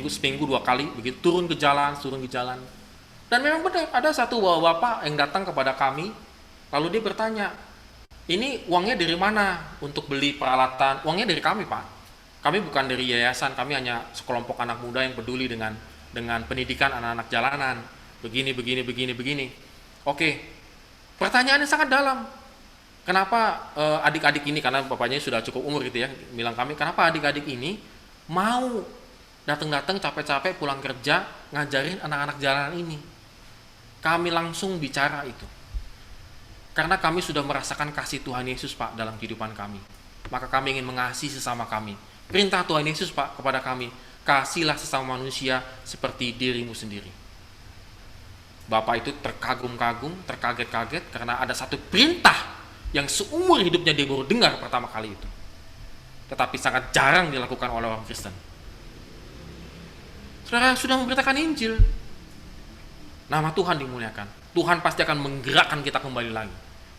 seminggu 2 kali begitu, turun ke jalan. Dan memang benar, ada satu bapak yang datang kepada kami, lalu dia bertanya, ini uangnya dari mana untuk beli peralatan? Uangnya dari kami, Pak. Kami bukan dari yayasan, kami hanya sekelompok anak muda yang peduli dengan pendidikan anak-anak jalanan. Begini. Oke, pertanyaannya sangat dalam. Kenapa adik-adik ini, karena bapaknya sudah cukup umur gitu ya, bilang kami, kenapa adik-adik ini mau datang-datang capek-capek pulang kerja ngajarin anak-anak jalanan ini? Kami langsung bicara itu. Karena kami sudah merasakan kasih Tuhan Yesus, Pak, dalam kehidupan kami. Maka kami ingin mengasihi sesama kami. Perintah Tuhan Yesus, Pak, kepada kami, kasihlah sesama manusia seperti dirimu sendiri. Bapak itu terkagum-kagum, terkaget-kaget karena ada satu perintah yang seumur hidupnya dia baru dengar pertama kali itu. Tetapi sangat jarang dilakukan oleh orang Kristen. Saudara, sudah memberitakan Injil. Nama Tuhan dimuliakan. Tuhan pasti akan menggerakkan kita kembali lagi.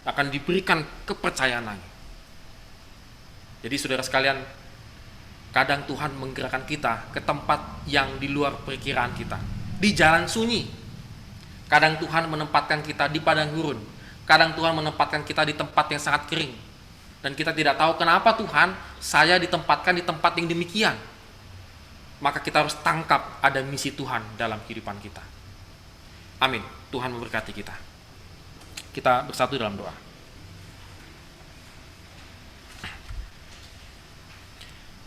Akan diberikan kepercayaan lagi. Jadi saudara sekalian, kadang Tuhan menggerakkan kita ke tempat yang di luar perkiraan kita. Di jalan sunyi. Kadang Tuhan menempatkan kita di padang gurun. Kadang Tuhan menempatkan kita di tempat yang sangat kering. Dan kita tidak tahu kenapa Tuhan saya ditempatkan di tempat yang demikian. Maka kita harus tangkap ada misi Tuhan dalam kehidupan kita. Amin. Tuhan memberkati kita. Kita bersatu dalam doa.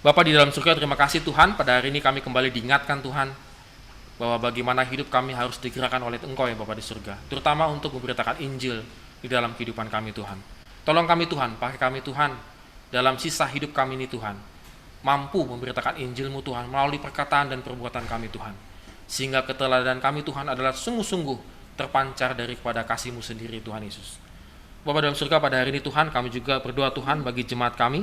Bapa di dalam surga, terima kasih Tuhan, pada hari ini kami kembali diingatkan Tuhan bahwa bagaimana hidup kami harus digerakkan oleh Engkau ya Bapa di surga, terutama untuk memberitakan Injil di dalam kehidupan kami Tuhan. Tolong kami Tuhan, pakai kami Tuhan dalam sisa hidup kami ini Tuhan, mampu memberitakan Injil-Mu Tuhan melalui perkataan dan perbuatan kami Tuhan, sehingga keteladanan kami Tuhan adalah sungguh-sungguh terpancar daripada kasih-Mu sendiri Tuhan Yesus. Bapa dalam surga, pada hari ini Tuhan, kami juga berdoa Tuhan bagi jemaat kami,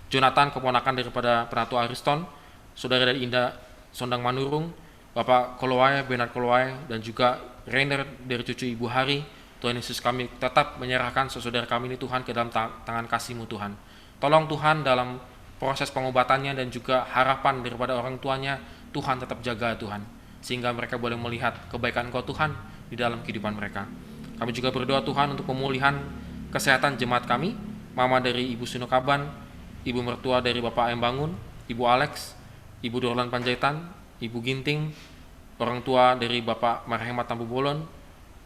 Jonathan, keponakan daripada Penatu Ariston, saudara dari Indah Sondang Manurung, Bapak Kolowai, Bernard Kolowai, dan juga Rainer dari cucu Ibu Hari, Tuhan Yesus, kami tetap menyerahkan saudara kami ini Tuhan ke dalam tangan kasih-Mu Tuhan. Tolong Tuhan dalam proses pengobatannya dan juga harapan daripada orang tuanya, Tuhan tetap jaga Tuhan, sehingga mereka boleh melihat kebaikan Engkau Tuhan di dalam kehidupan mereka. Kami juga berdoa Tuhan untuk pemulihan kesehatan jemaat kami, Mama dari Ibu Sunokaban, Ibu mertua dari Bapak Ayam Bangun, Ibu Alex, Ibu Dorlan Panjaitan, Ibu Ginting, orang tua dari Bapak Marhemat Tambu Bolon,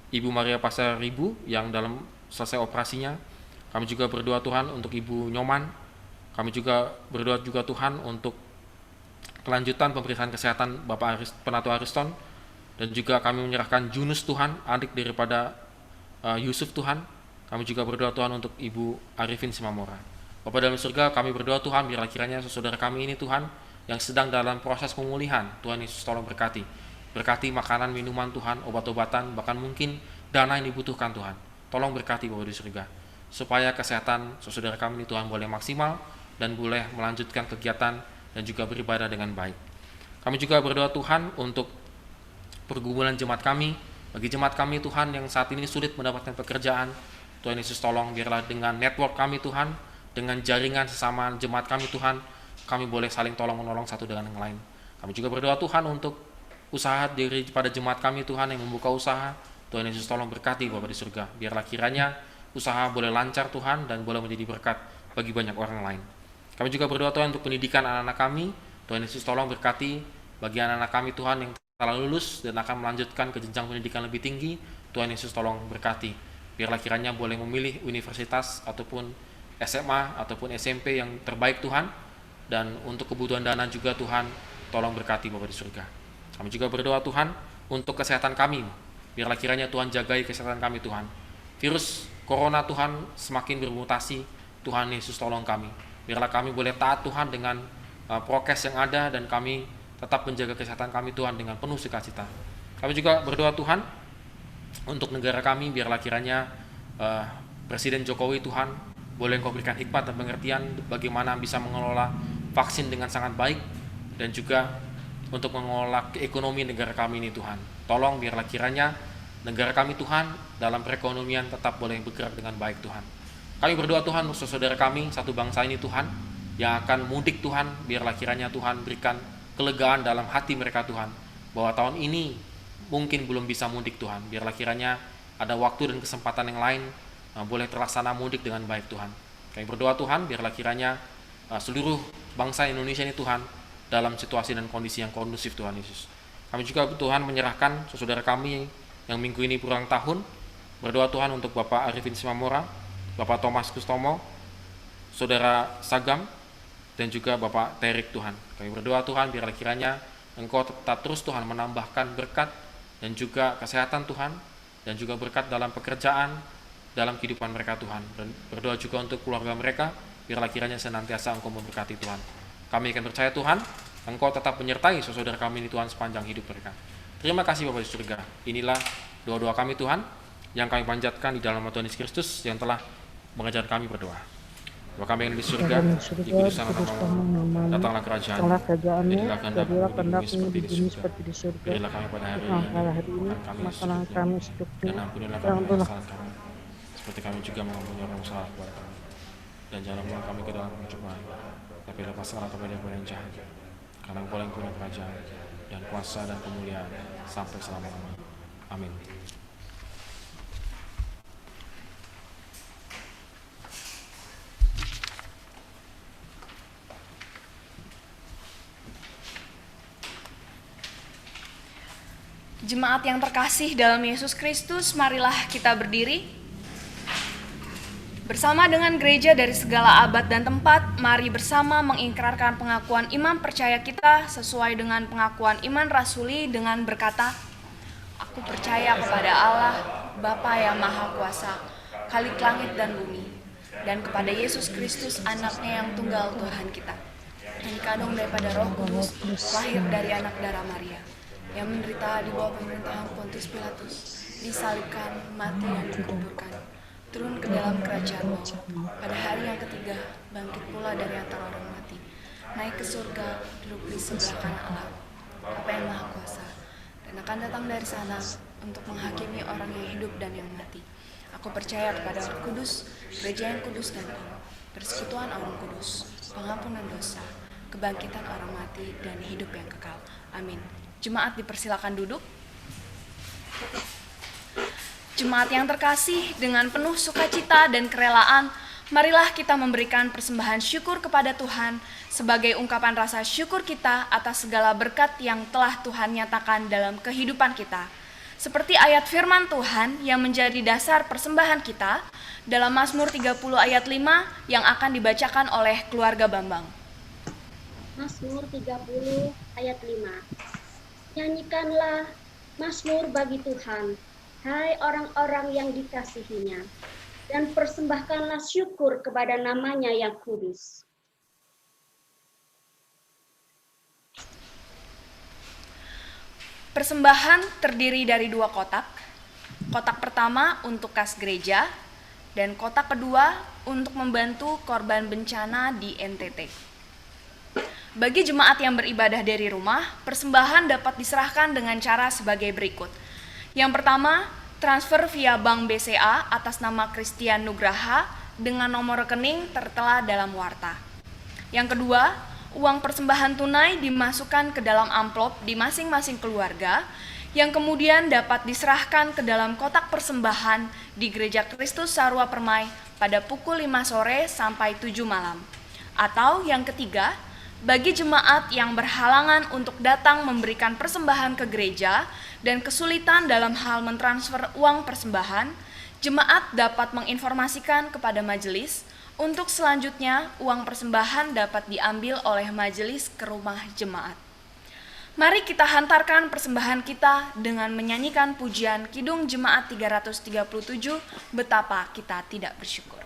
Ibu Maria Pasar Ribu yang dalam selesai operasinya. Kami juga berdoa Tuhan untuk Ibu Nyoman. Kami juga berdoa juga Tuhan untuk kelanjutan pemeriksaan kesehatan Bapak Penatua Ariston, dan juga kami menyerahkan Junus Tuhan, adik daripada Yusuf Tuhan. Kami juga berdoa Tuhan untuk Ibu Arifin Simamora. Bapa dalam surga, kami berdoa Tuhan, biarlah kiranya saudara kami ini Tuhan yang sedang dalam proses pemulihan, Tuhan Yesus tolong berkati. Berkati makanan, minuman Tuhan, obat-obatan, bahkan mungkin dana yang dibutuhkan Tuhan. Tolong berkati Bapa di surga, supaya kesehatan saudara kami ini Tuhan boleh maksimal dan boleh melanjutkan kegiatan dan juga beribadah dengan baik. Kami juga berdoa Tuhan untuk pergumulan jemaat kami. Bagi jemaat kami Tuhan yang saat ini sulit mendapatkan pekerjaan, Tuhan Yesus tolong biarlah dengan network kami Tuhan, dengan jaringan sesama jemaat kami Tuhan, kami boleh saling tolong-menolong satu dengan yang lain. Kami juga berdoa Tuhan untuk usaha daripada jemaat kami Tuhan yang membuka usaha, Tuhan Yesus tolong berkati Bapa di surga. Biarlah kiranya usaha boleh lancar Tuhan dan boleh menjadi berkat bagi banyak orang lain. Kami juga berdoa Tuhan untuk pendidikan anak-anak kami, Tuhan Yesus tolong berkati bagi anak-anak kami Tuhan yang telah lulus dan akan melanjutkan ke jenjang pendidikan lebih tinggi, Tuhan Yesus tolong berkati. Biarlah kiranya boleh memilih universitas ataupun SMA ataupun SMP yang terbaik Tuhan, dan untuk kebutuhan dana juga Tuhan tolong berkati Bapa di surga. Kami juga berdoa Tuhan untuk kesehatan kami. Biarlah kiranya Tuhan jagai kesehatan kami Tuhan. Virus Corona Tuhan semakin bermutasi, Tuhan Yesus tolong kami. Biarlah kami boleh taat Tuhan dengan prokes yang ada, dan kami tetap menjaga kesehatan kami Tuhan dengan penuh sukacita. Kami juga berdoa Tuhan untuk negara kami, biarlah kiranya Presiden Jokowi Tuhan boleh Engkau berikan hikmat dan pengertian bagaimana bisa mengelola vaksin dengan sangat baik, dan juga untuk mengelola ekonomi negara kami ini Tuhan. Tolong biarlah kiranya negara kami Tuhan dalam perekonomian tetap boleh bergerak dengan baik Tuhan. Kami berdoa Tuhan untuk saudara kami satu bangsa ini Tuhan yang akan mudik Tuhan, biarlah kiranya Tuhan berikan kelegaan dalam hati mereka Tuhan, bahwa tahun ini mungkin belum bisa mudik Tuhan. Biarlah kiranya ada waktu dan kesempatan yang lain boleh terlaksana mudik dengan baik Tuhan. Kami berdoa Tuhan, biarlah kiranya seluruh bangsa Indonesia ini Tuhan dalam situasi dan kondisi yang kondusif Tuhan Yesus. Kami juga Tuhan menyerahkan saudara kami yang minggu ini berulang tahun. Berdoa Tuhan untuk Bapak Arifin Simamora, Bapak Thomas Kustomo, Saudara Sagam, dan juga Bapak Terik Tuhan. Kami berdoa Tuhan, biarlah kiranya Engkau tetap terus Tuhan menambahkan berkat dan juga kesehatan Tuhan, dan juga berkat dalam pekerjaan, dalam kehidupan mereka Tuhan. Dan berdoa juga untuk keluarga mereka, biarlah kiranya senantiasa Engkau memberkati Tuhan. Kami akan percaya Tuhan, Engkau tetap menyertai saudara kami ini Tuhan sepanjang hidup mereka. Terima kasih Bapa di surga. Inilah doa-doa kami Tuhan yang kami panjatkan di dalam nama Tuhan Yesus Kristus yang telah mengajar kami berdoa. Bapa kami yang di surga, dikuduskan namamu, datanglah kerajaanmu, jadilah kehendakmu di bumi seperti di surga. Berilah kami pada hari ini makanan kami secukupnya, dan ampunilah kami kesalahan kami, seperti kami juga mengampuni orang yang salah kepada kami. Dan jangan membawa kami ke dalam pencobaan, tapi lepaskanlah kami dari yang jahat. Karena Engkau yang punya kerajaan dan kuasa dan kemuliaan sampai selama-lamanya. Amin. Jemaat yang terkasih dalam Yesus Kristus, marilah kita berdiri. Bersama dengan gereja dari segala abad dan tempat, mari bersama mengikrarkan pengakuan iman percaya kita sesuai dengan pengakuan iman rasuli dengan berkata, Aku percaya kepada Allah, Bapa yang Maha Kuasa, Khalik langit dan bumi, dan kepada Yesus Kristus, anaknya yang tunggal Tuhan kita, yang dikandung daripada Roh Kudus, lahir dari anak darah Maria, yang menderita di bawah pemerintahan Pontius Pilatus, disalibkan, mati dan dikuburkan, turun ke dalam kerajaan Maut, pada hari yang ketiga bangkit pula dari antara orang mati, naik ke surga, duduk di sebelah kanan Allah, Bapa yang Maha Kuasa, dan akan datang dari sana untuk menghakimi orang yang hidup dan yang mati. Aku percaya kepada Roh Kudus, gereja yang kudus dan am, persekutuan orang kudus, pengampunan dosa, kebangkitan orang mati, dan hidup yang kekal. Amin. Jemaat dipersilakan duduk. Jemaat yang terkasih, dengan penuh sukacita dan kerelaan, marilah kita memberikan persembahan syukur kepada Tuhan sebagai ungkapan rasa syukur kita atas segala berkat yang telah Tuhan nyatakan dalam kehidupan kita. Seperti ayat firman Tuhan yang menjadi dasar persembahan kita dalam Mazmur 30 ayat 5 yang akan dibacakan oleh keluarga Bambang. Mazmur 30 ayat 5. Nyanyikanlah mazmur bagi Tuhan, hai orang-orang yang dikasihinya, dan persembahkanlah syukur kepada namanya yang kudus. Persembahan terdiri dari 2 kotak. Kotak pertama untuk kas gereja, dan kotak kedua untuk membantu korban bencana di NTT. Bagi jemaat yang beribadah dari rumah, persembahan dapat diserahkan dengan cara sebagai berikut. Yang pertama, transfer via Bank BCA atas nama Christian Nugraha dengan nomor rekening tertera dalam warta. Yang kedua, uang persembahan tunai dimasukkan ke dalam amplop di masing-masing keluarga yang kemudian dapat diserahkan ke dalam kotak persembahan di Gereja Kristus Sarwa Permai pada pukul 5 sore sampai 7 malam. Atau yang ketiga, bagi jemaat yang berhalangan untuk datang memberikan persembahan ke gereja dan kesulitan dalam hal mentransfer uang persembahan, jemaat dapat menginformasikan kepada majelis. Untuk selanjutnya, uang persembahan dapat diambil oleh majelis ke rumah jemaat. Mari kita hantarkan persembahan kita dengan menyanyikan pujian Kidung Jemaat 337, Betapa Kita Tidak Bersyukur.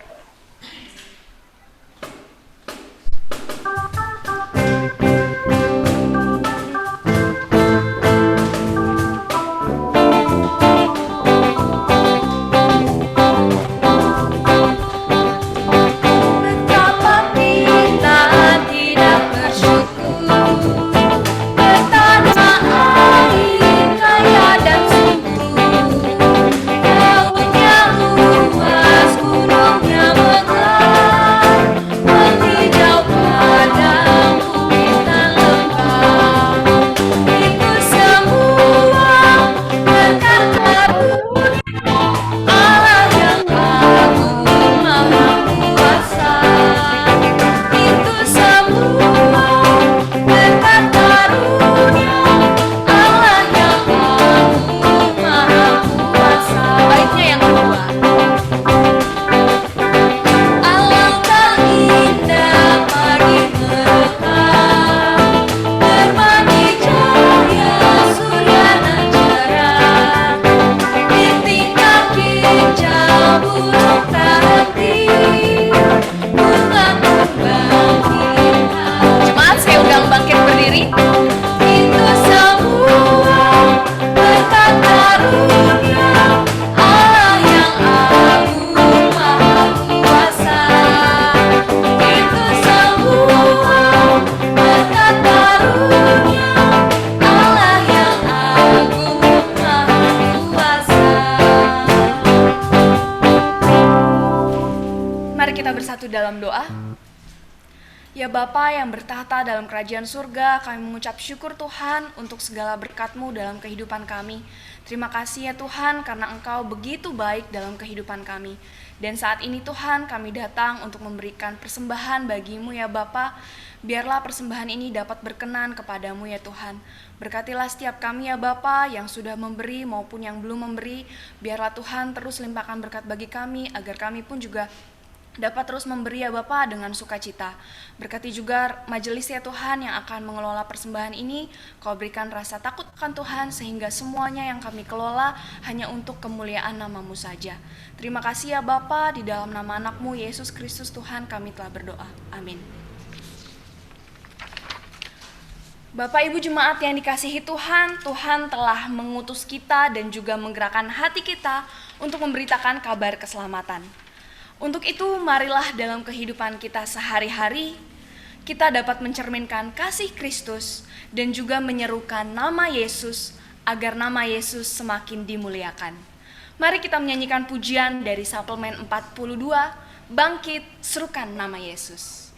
Dalam doa. Ya Bapa yang bertahta dalam kerajaan surga, kami mengucap syukur Tuhan untuk segala berkat-Mu dalam kehidupan kami. Terima kasih ya Tuhan karena Engkau begitu baik dalam kehidupan kami. Dan saat ini Tuhan kami datang untuk memberikan persembahan bagi-Mu ya Bapa. Biarlah persembahan ini dapat berkenan kepadamu ya Tuhan. Berkatilah setiap kami ya Bapa yang sudah memberi maupun yang belum memberi. Biarlah Tuhan terus limpahkan berkat bagi kami agar kami pun juga dapat terus memberi ya Bapa dengan sukacita. Berkati juga majelis ya Tuhan yang akan mengelola persembahan ini. Kau berikan rasa takut akan Tuhan sehingga semuanya yang kami kelola hanya untuk kemuliaan nama-Mu saja. Terima kasih ya Bapa, di dalam nama anak-Mu Yesus Kristus Tuhan kami telah berdoa. Amin. Bapak Ibu jemaat yang dikasihi Tuhan, Tuhan telah mengutus kita dan juga menggerakkan hati kita untuk memberitakan kabar keselamatan. Untuk itu, marilah dalam kehidupan kita sehari-hari, kita dapat mencerminkan kasih Kristus dan juga menyerukan nama Yesus agar nama Yesus semakin dimuliakan. Mari kita menyanyikan pujian dari Suplemen 42, Bangkit, Serukan Nama Yesus.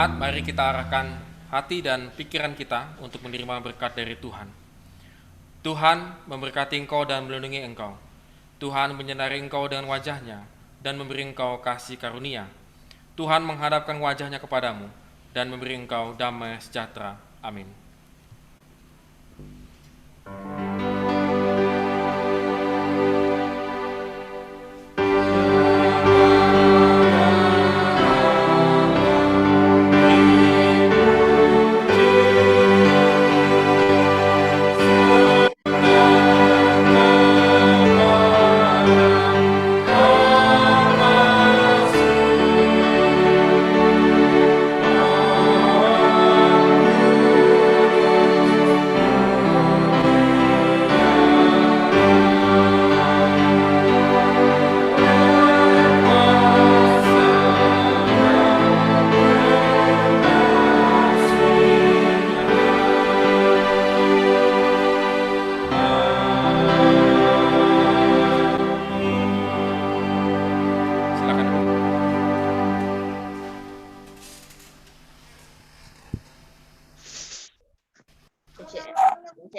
Mari kita arahkan hati dan pikiran kita untuk menerima berkat dari Tuhan. Tuhan memberkati engkau dan melindungi engkau. Tuhan menyinari engkau dengan wajahnya dan memberi engkau kasih karunia. Tuhan menghadapkan wajahnya kepadamu dan memberi engkau damai sejahtera. Amin.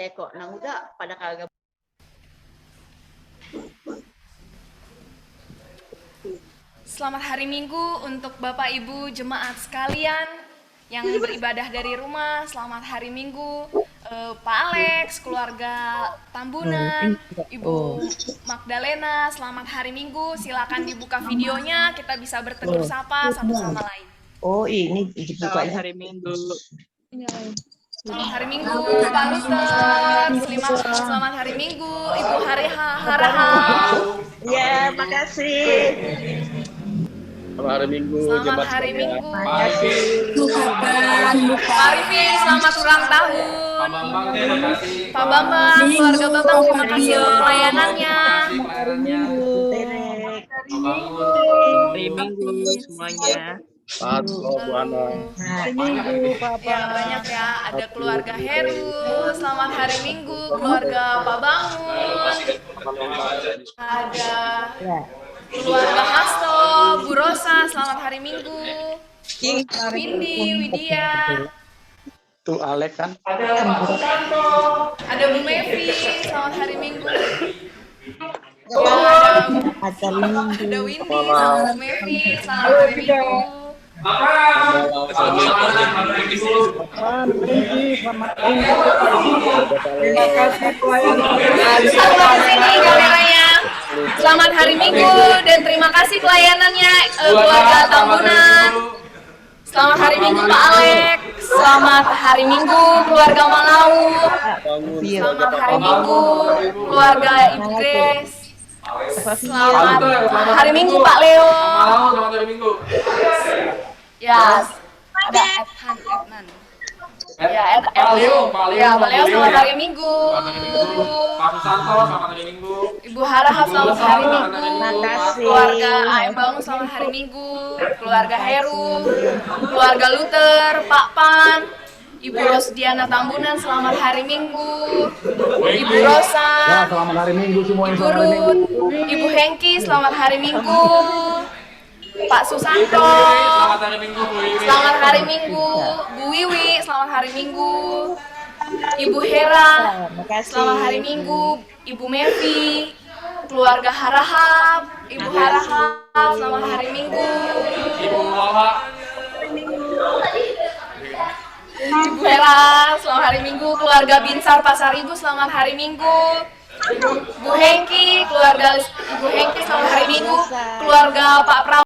Kok nang udah pada kagak. Selamat hari Minggu untuk Bapak Ibu jemaat sekalian yang beribadah dari rumah. Selamat hari Minggu Pak Alex, keluarga Tambunan, Ibu Magdalena. Selamat hari Minggu. Silakan dibuka videonya, kita bisa bertegur sapa satu sama lain. Oh, ini dibuka hari Minggu. Selamat hari Minggu Pak Luther. Selamat hari Minggu Ibu Haraha. Ya, makasih. Selamat hari Minggu. Selamat hari Minggu. Pak Rifin, selamat ulang tahun. Pak Bambang, keluarga Bambang, terima kasih untuk pelayanannya. Hari Minggu semuanya. Ya, banyak ya. Ada keluarga Heru, selamat hari Minggu. Keluarga Pak Bangun. Ada keluarga Hasto, Bu Rosa, selamat hari Minggu. Windy, Widya. Tuh Alek kan. Ada Bu Mevi, selamat hari Minggu. Ada Windy, selamat Bu Mevi, selamat hari Minggu. Terima kasih pelayanan. Selamat sini kameranya. Selamat hari Minggu dan terima kasih pelayanannya keluarga Tambunan. Selamat hari Minggu Pak Alek. Selamat hari Minggu keluarga Malau. Selamat hari Minggu keluarga Ibu Grace. Selamat hari Minggu Pak Leo. Selamat hari Minggu. Ya, ada Edhan. Ya, Pak Leo, Ya, Pak Leo selamat hari Minggu. Pak Susanto, selamat hari Minggu. Ibu Harahap selamat hari Minggu. Makasih. Keluarga AM Bangun selamat hari Minggu. Keluarga Heru, keluarga Luther, Pak Pan, Ibu Rosdiana Tambunan selamat hari Minggu. Ibu Rosa, Selamat hari Minggu semuanya. Ibu Ruth, Ibu Hengki selamat hari Minggu. Pak Susanto, Selamat hari Minggu, Bu Wiwi. selamat hari Minggu. Bu Wiwi, selamat hari Minggu. Ibu Hera, Makasih. selamat hari Minggu. Ibu Mevi, keluarga Harahap, Ibu Harahap, selamat hari Minggu. Ibu Wawa. Ibu Hera, selamat hari Minggu. Keluarga Binsar Pasar Ibu, selamat hari Minggu. Bu Hengki, keluarga Ibu Hengki, selamat hari Minggu. Keluarga Pak Prabowo.